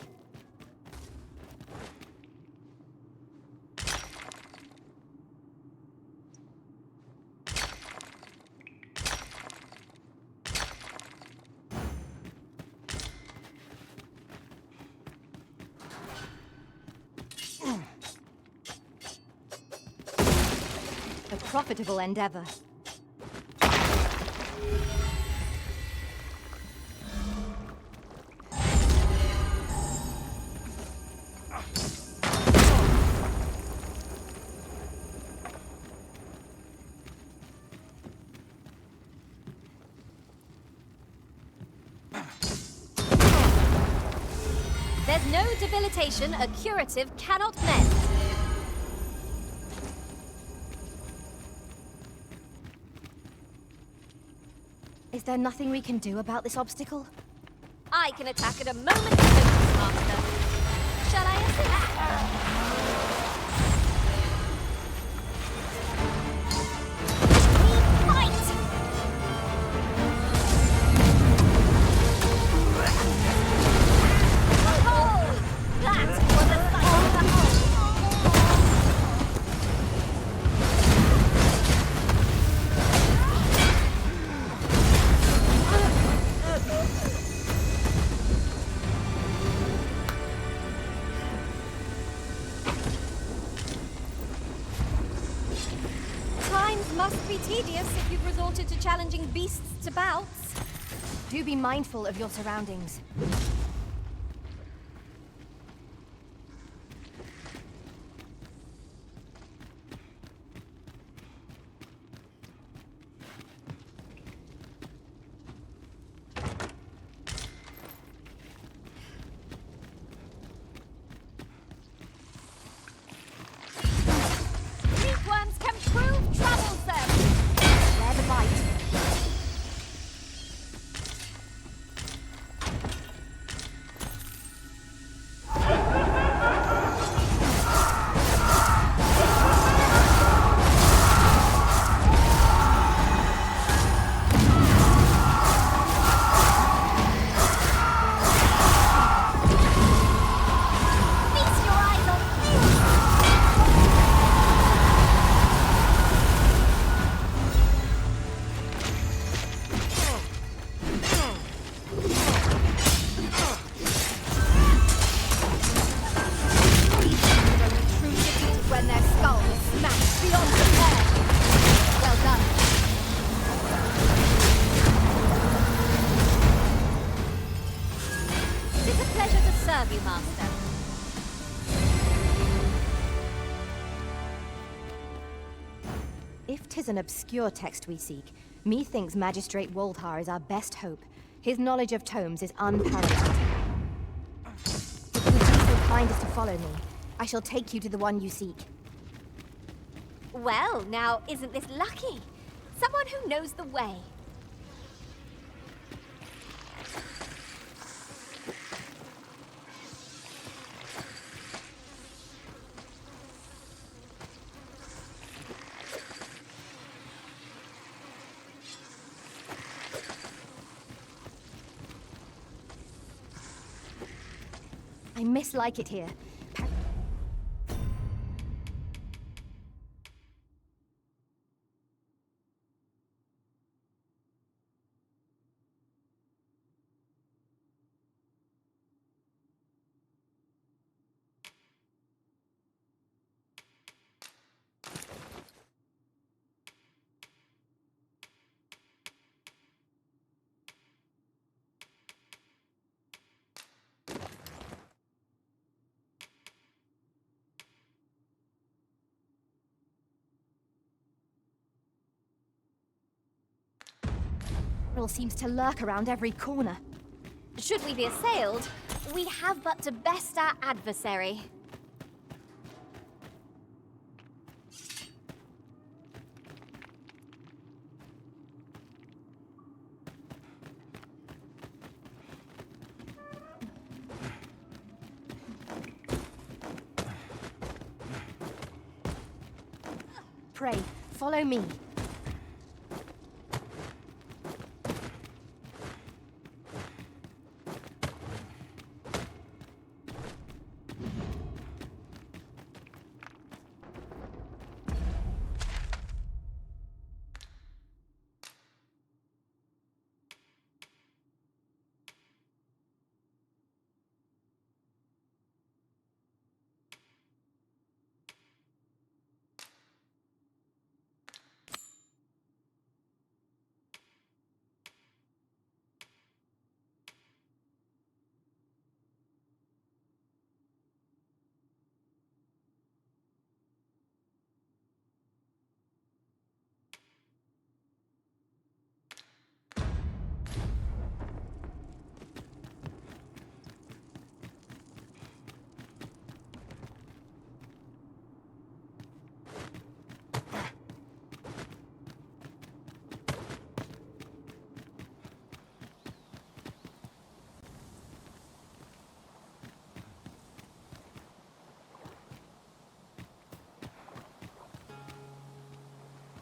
A profitable endeavor. There's no debilitation a curative cannot mend. Is there nothing we can do about this obstacle? I can attack at a moment's notice, Master. Shall I assist? Must be tedious if you've resorted to challenging beasts to bouts. Do be mindful of your surroundings. Meatworms can prove troublesome! Dare the bite. When their skull is smashed beyond repair. Well done. It is a pleasure to serve you, Master. If 'tis an obscure text we seek, methinks Magistrate Woldhar is our best hope. His knowledge of tomes is unparalleled. If you would be so kind as to follow me, I shall take you to the one you seek. Well, now, isn't this lucky? Someone who knows the way. I mislike it here. It all seems to lurk around every corner. Should we be assailed, we have but to best our adversary. Pray, follow me.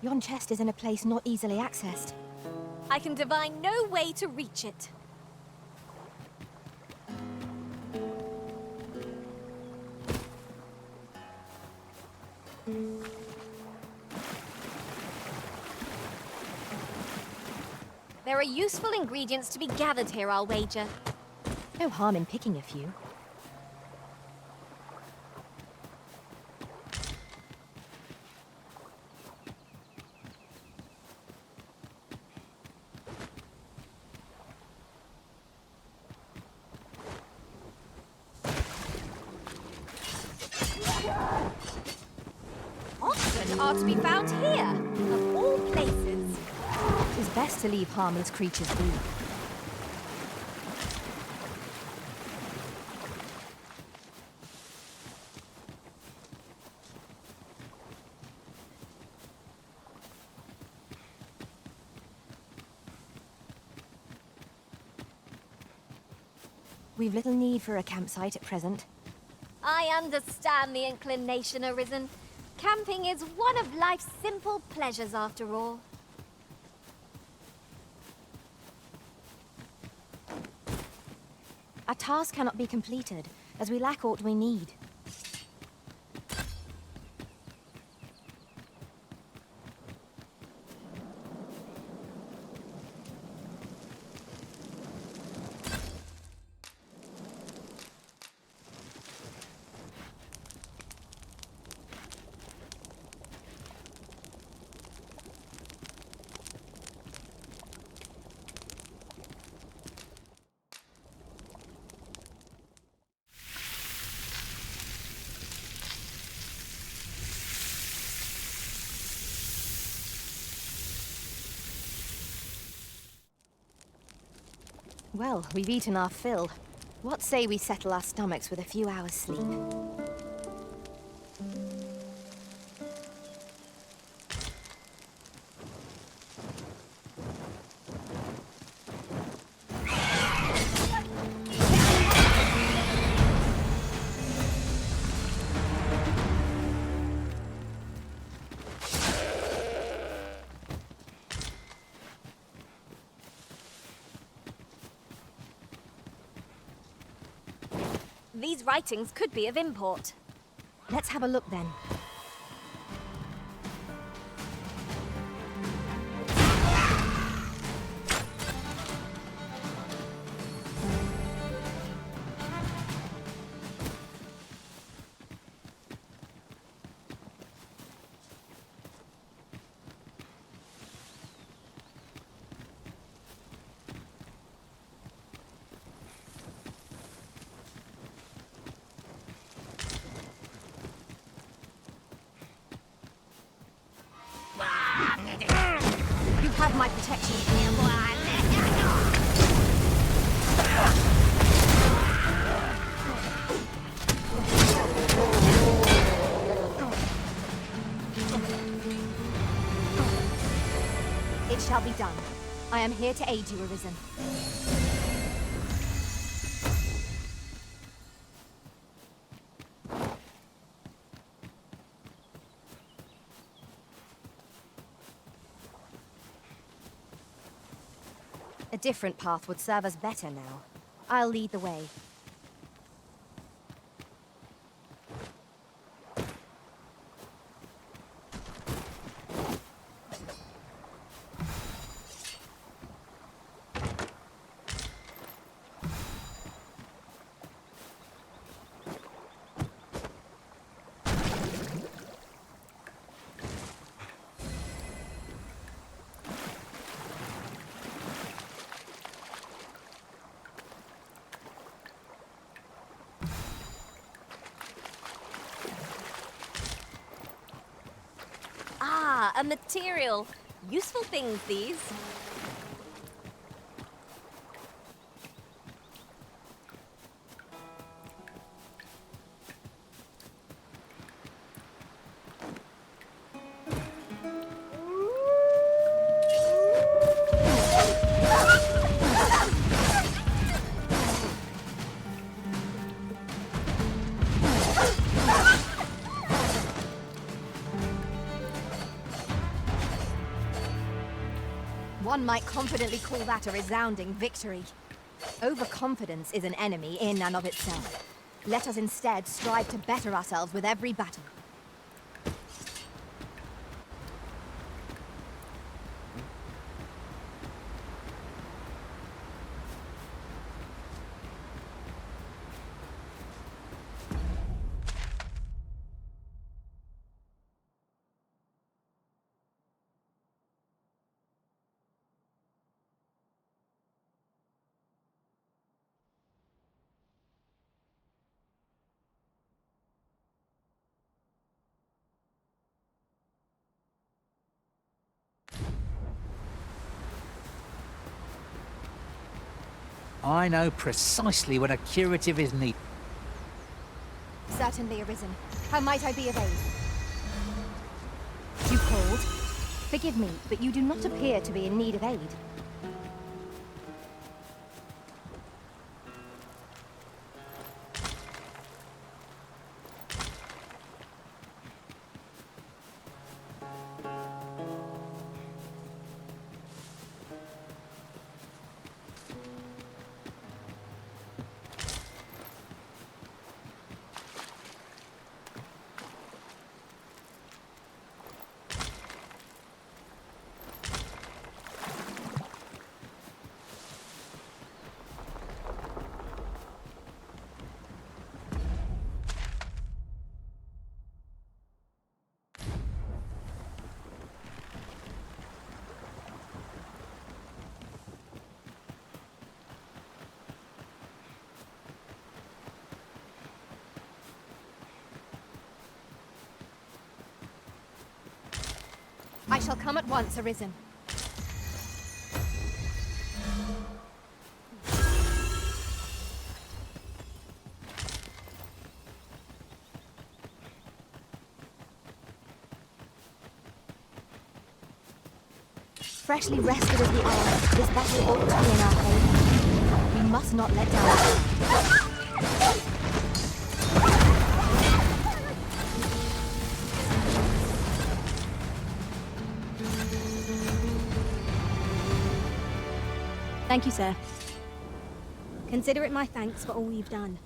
Yon chest is in a place not easily accessed. I can divine no way to reach it. There are useful ingredients to be gathered here, I'll wager. No harm in picking a few. Oxen are to be found here, of all places. It is best to leave harmless creatures be. We've little need for a campsite at present. I understand the inclination arisen. Camping is one of life's simple pleasures after all. Our task cannot be completed, as we lack aught we need. Well, we've eaten our fill. What say we settle our stomachs with a few hours' sleep? These writings could be of import. Let's have a look then. You have my protection. It shall be done. I am here to aid you, Arisen. A different path would serve us better now. I'll lead the way. Ah, a material. Useful things, these. One might confidently call that a resounding victory. Overconfidence is an enemy in and of itself. Let us instead strive to better ourselves with every battle. I know precisely when a curative is needed. Certainly, Arisen. How might I be of aid? You called? Forgive me, but you do not appear to be in need of aid. I shall come at once, Arisen. Freshly rested as we are, this battle ought to be in our favor. We must not let down our guard. Thank you, sir. Consider it my thanks for all you've done.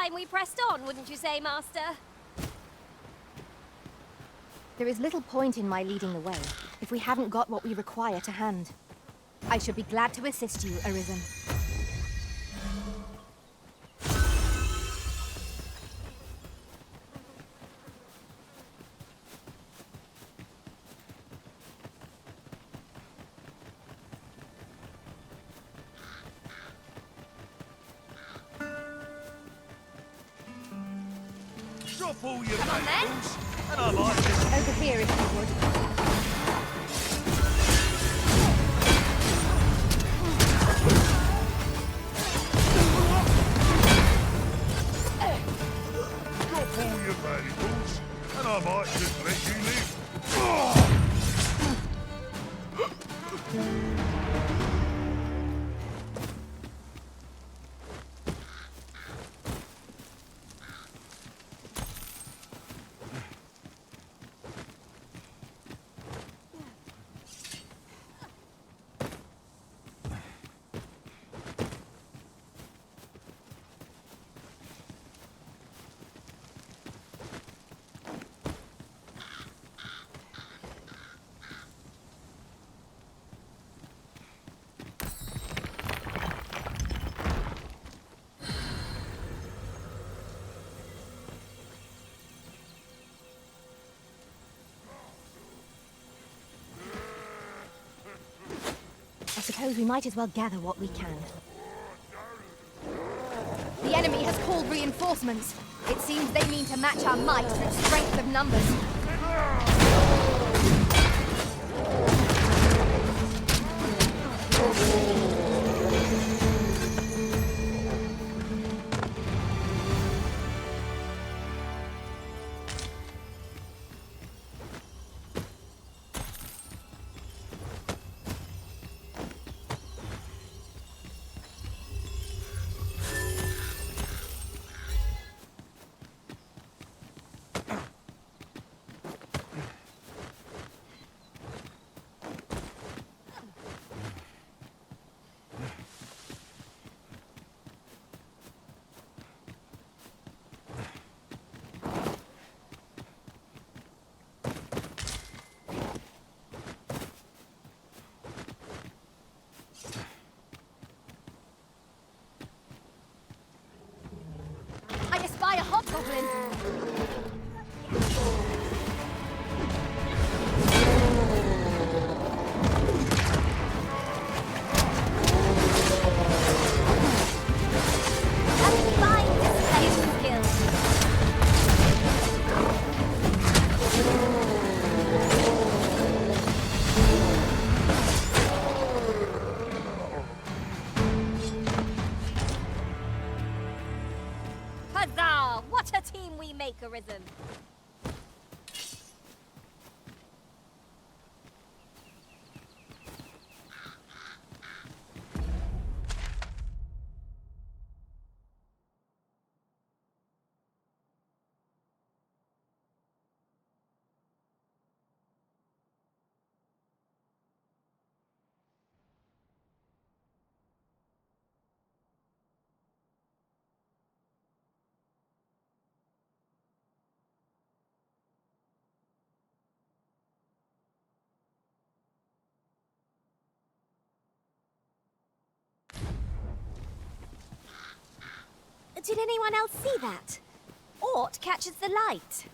time we pressed on, wouldn't you say, Master? There is little point in my leading the way if we haven't got what we require to hand. I should be glad to assist you, Arisen. Drop all your labels, and I might just... Over here, if you would. Drop all your valuables, and I might just let you live. I suppose we might as well gather what we can. The enemy has called reinforcements. It seems they mean to match our might through strength of numbers. I espy a hobgoblin. Huzzah! What a team we make, Arisen! Did anyone else see that? Ort catches the light.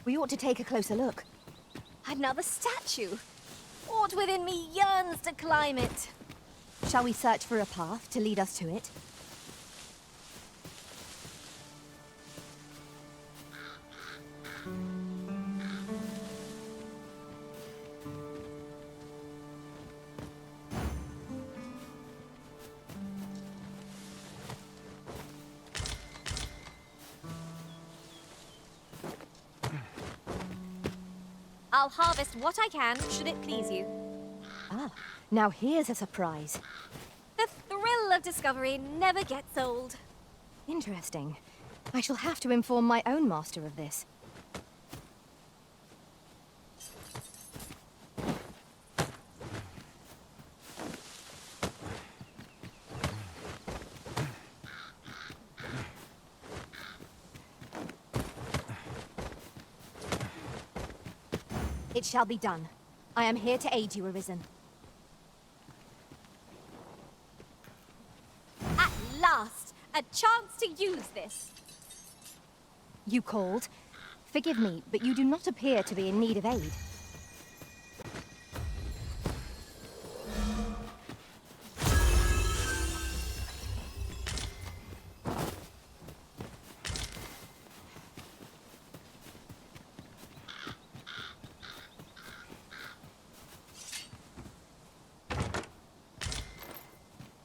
We ought to take a closer look. Another statue. Ort within me yearns to climb it. Shall we search for a path to lead us to it? I'll harvest what I can, should it please you. Ah, now here's a surprise. The thrill of discovery never gets old. Interesting. I shall have to inform my own master of this. It shall be done. I am here to aid you, Arisen. At last, a chance to use this. You called? Forgive me, but you do not appear to be in need of aid.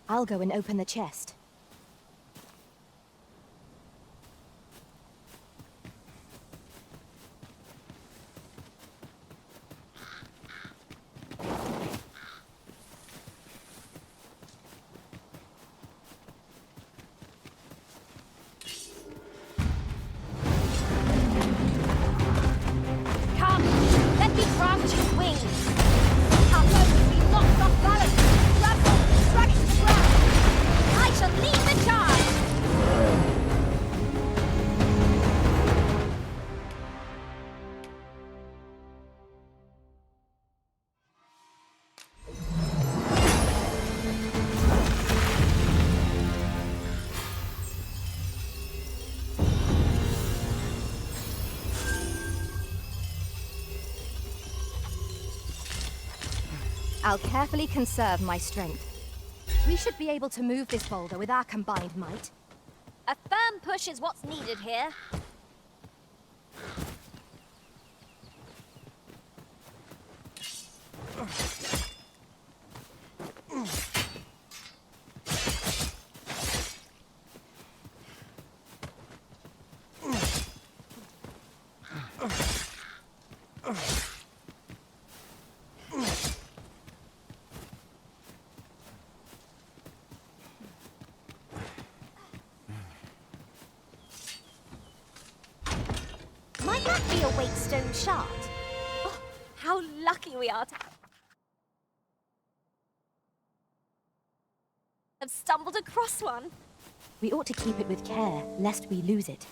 I'll go and open the chest. Come, let me grant you wings. Our boat will be knocked off balance, drag it to the ground. I shall lead the charge. I'll carefully conserve my strength. We should be able to move this boulder with our combined might. A firm push is what's needed here. Might that be a Wakestone shard? Oh, how lucky we are to have stumbled across one. We ought to keep it with care, lest we lose it.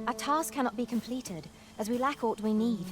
Our task cannot be completed, as we lack aught we need.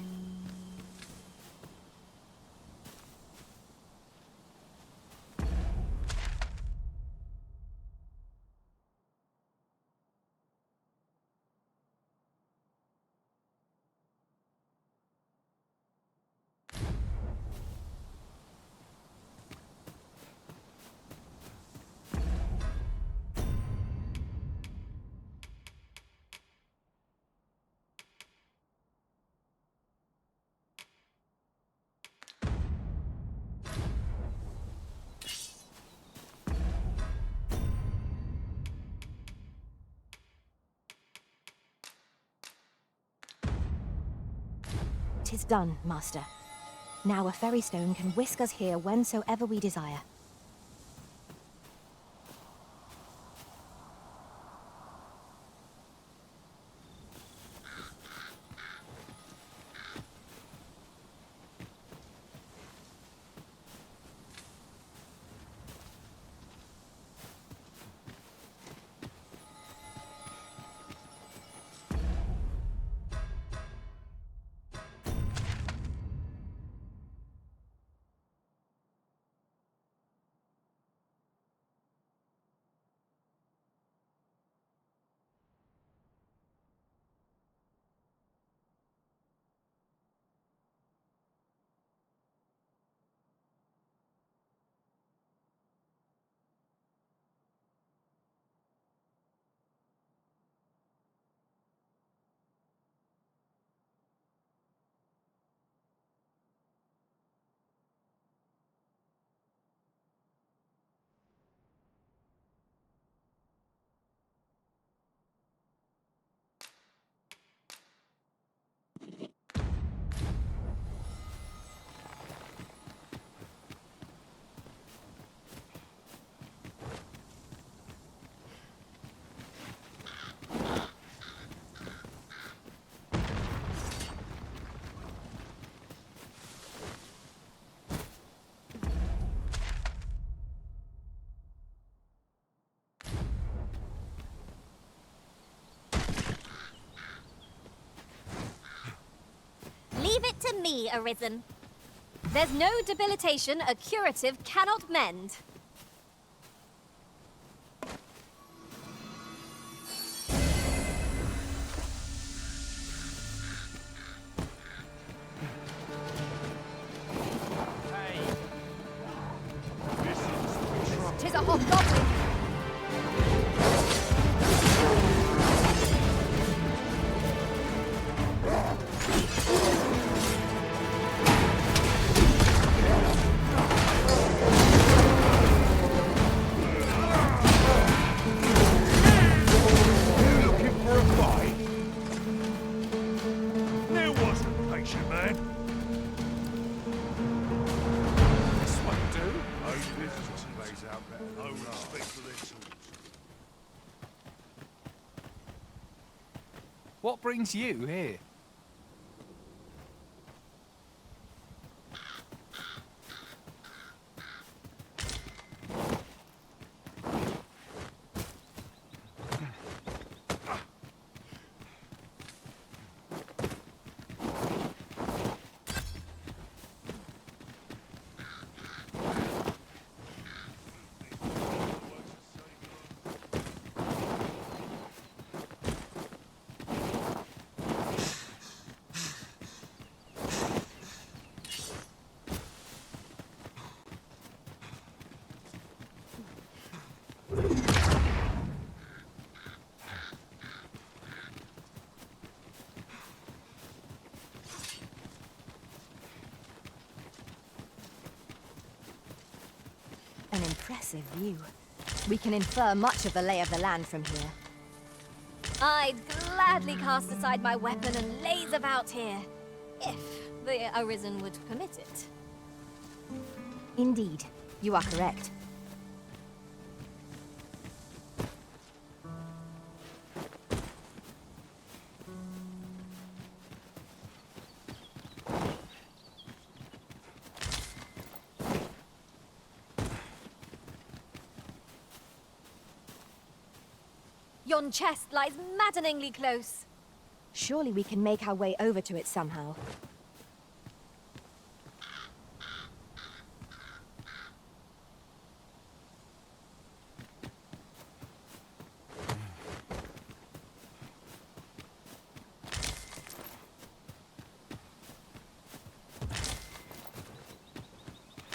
Tis done, Master. Now a ferry stone can whisk us here whensoever we desire. on me, Arisen. There's no debilitation a curative cannot mend. Tis a hobgoblin! Looking for a fight? There wasn't, patient man. This one do? Only visitors lays out better. No respect for their tools. What brings you here? An impressive view. We can infer much of the lay of the land from here. I'd gladly cast aside my weapon and laze about here, if the Arisen would permit it. Indeed, you are correct. Yon chest lies maddeningly close. Surely we can make our way over to it somehow.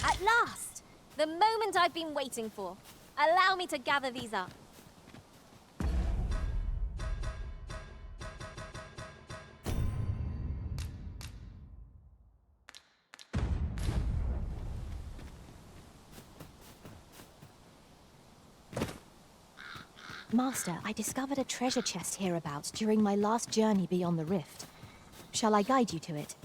At last! The moment I've been waiting for. Allow me to gather these up. Master, I discovered a treasure chest hereabouts during my last journey beyond the rift. Shall I guide you to it?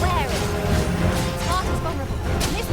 Where is it? Its heart is vulnerable. This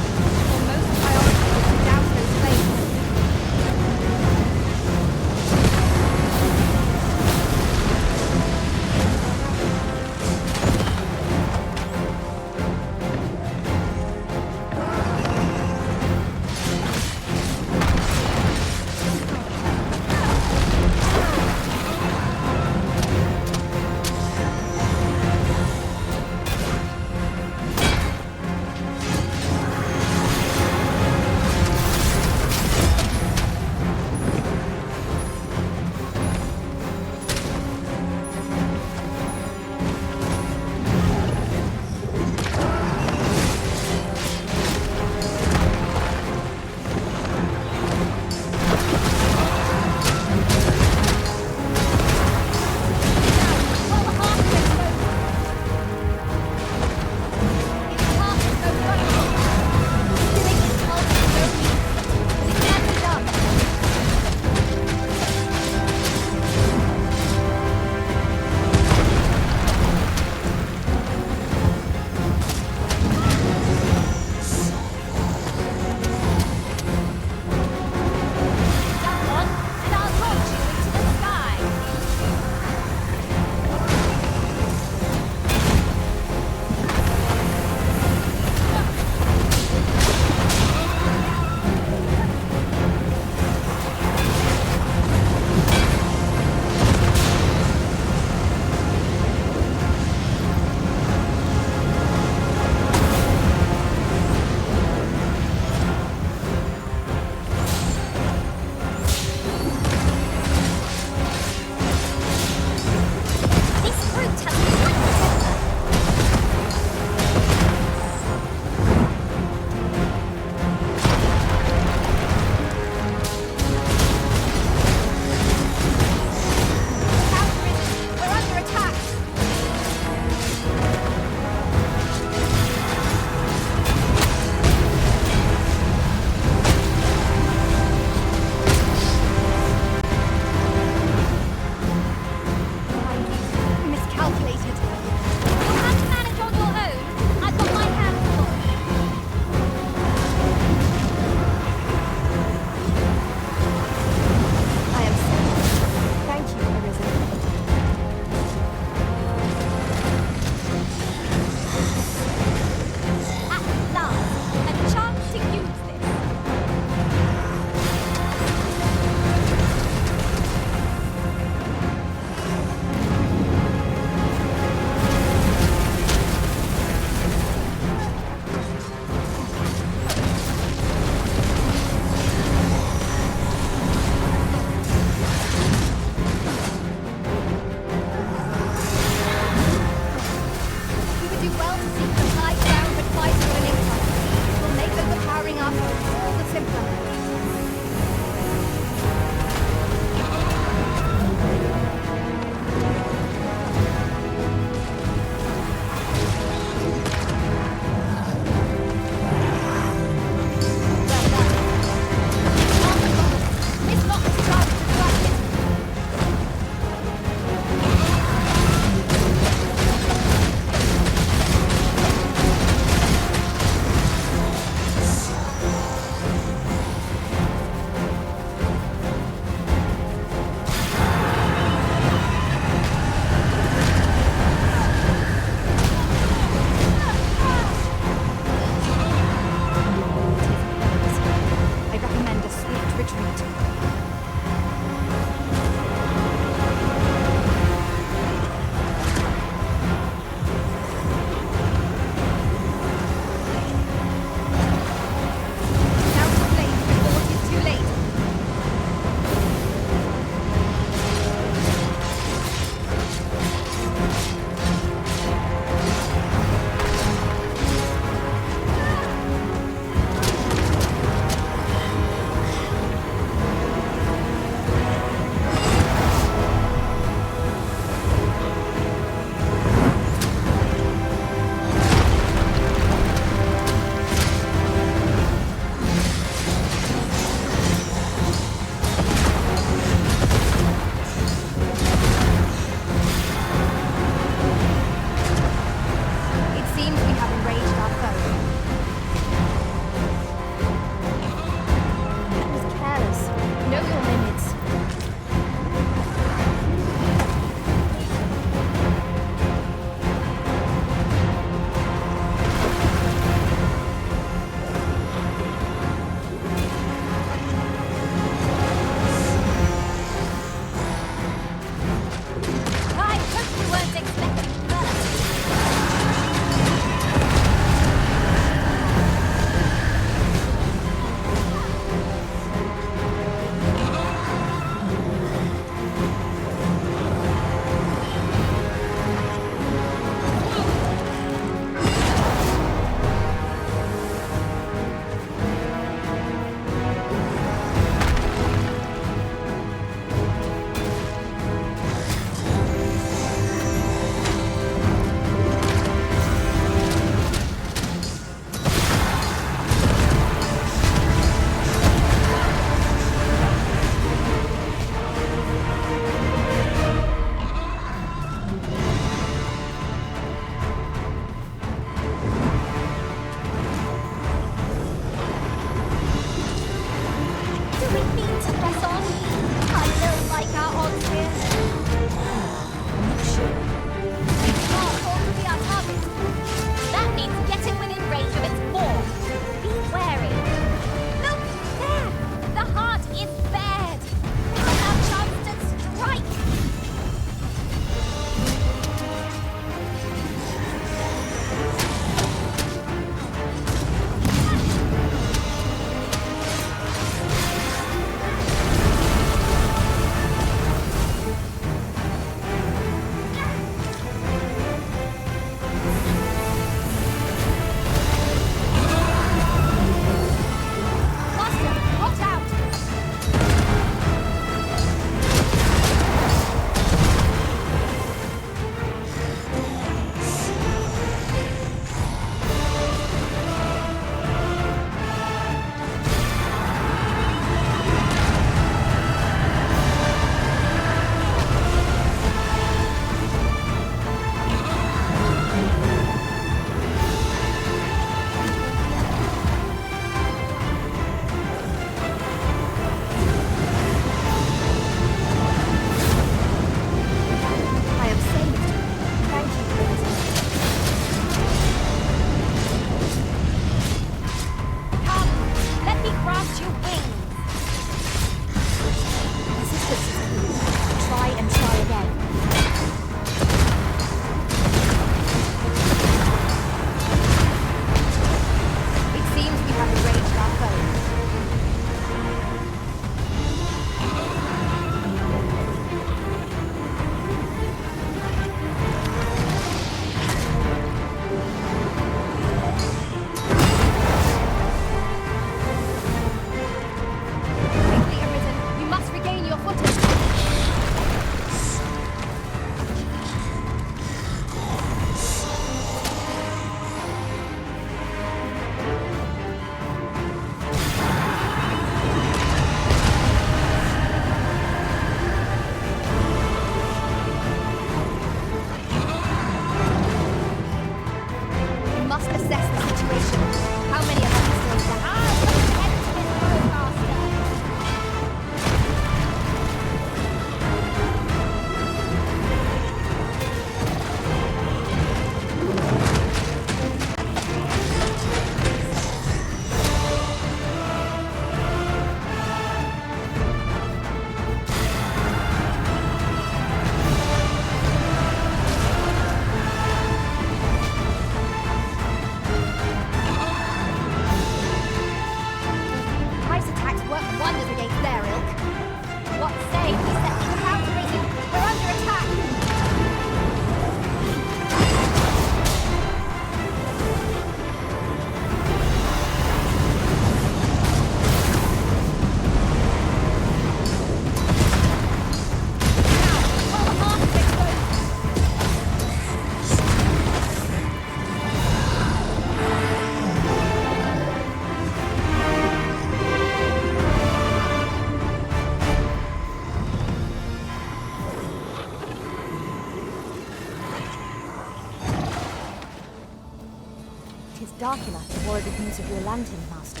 dark enough to borrow the use of your lantern, Master.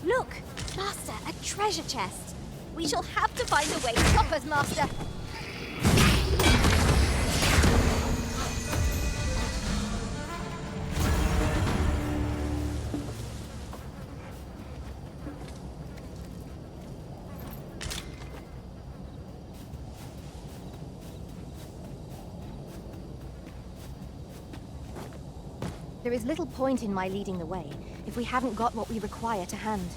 Look! Master, a treasure chest! We shall have to find a way to stop us, Master! There is little point in my leading the way if we haven't got what we require to hand.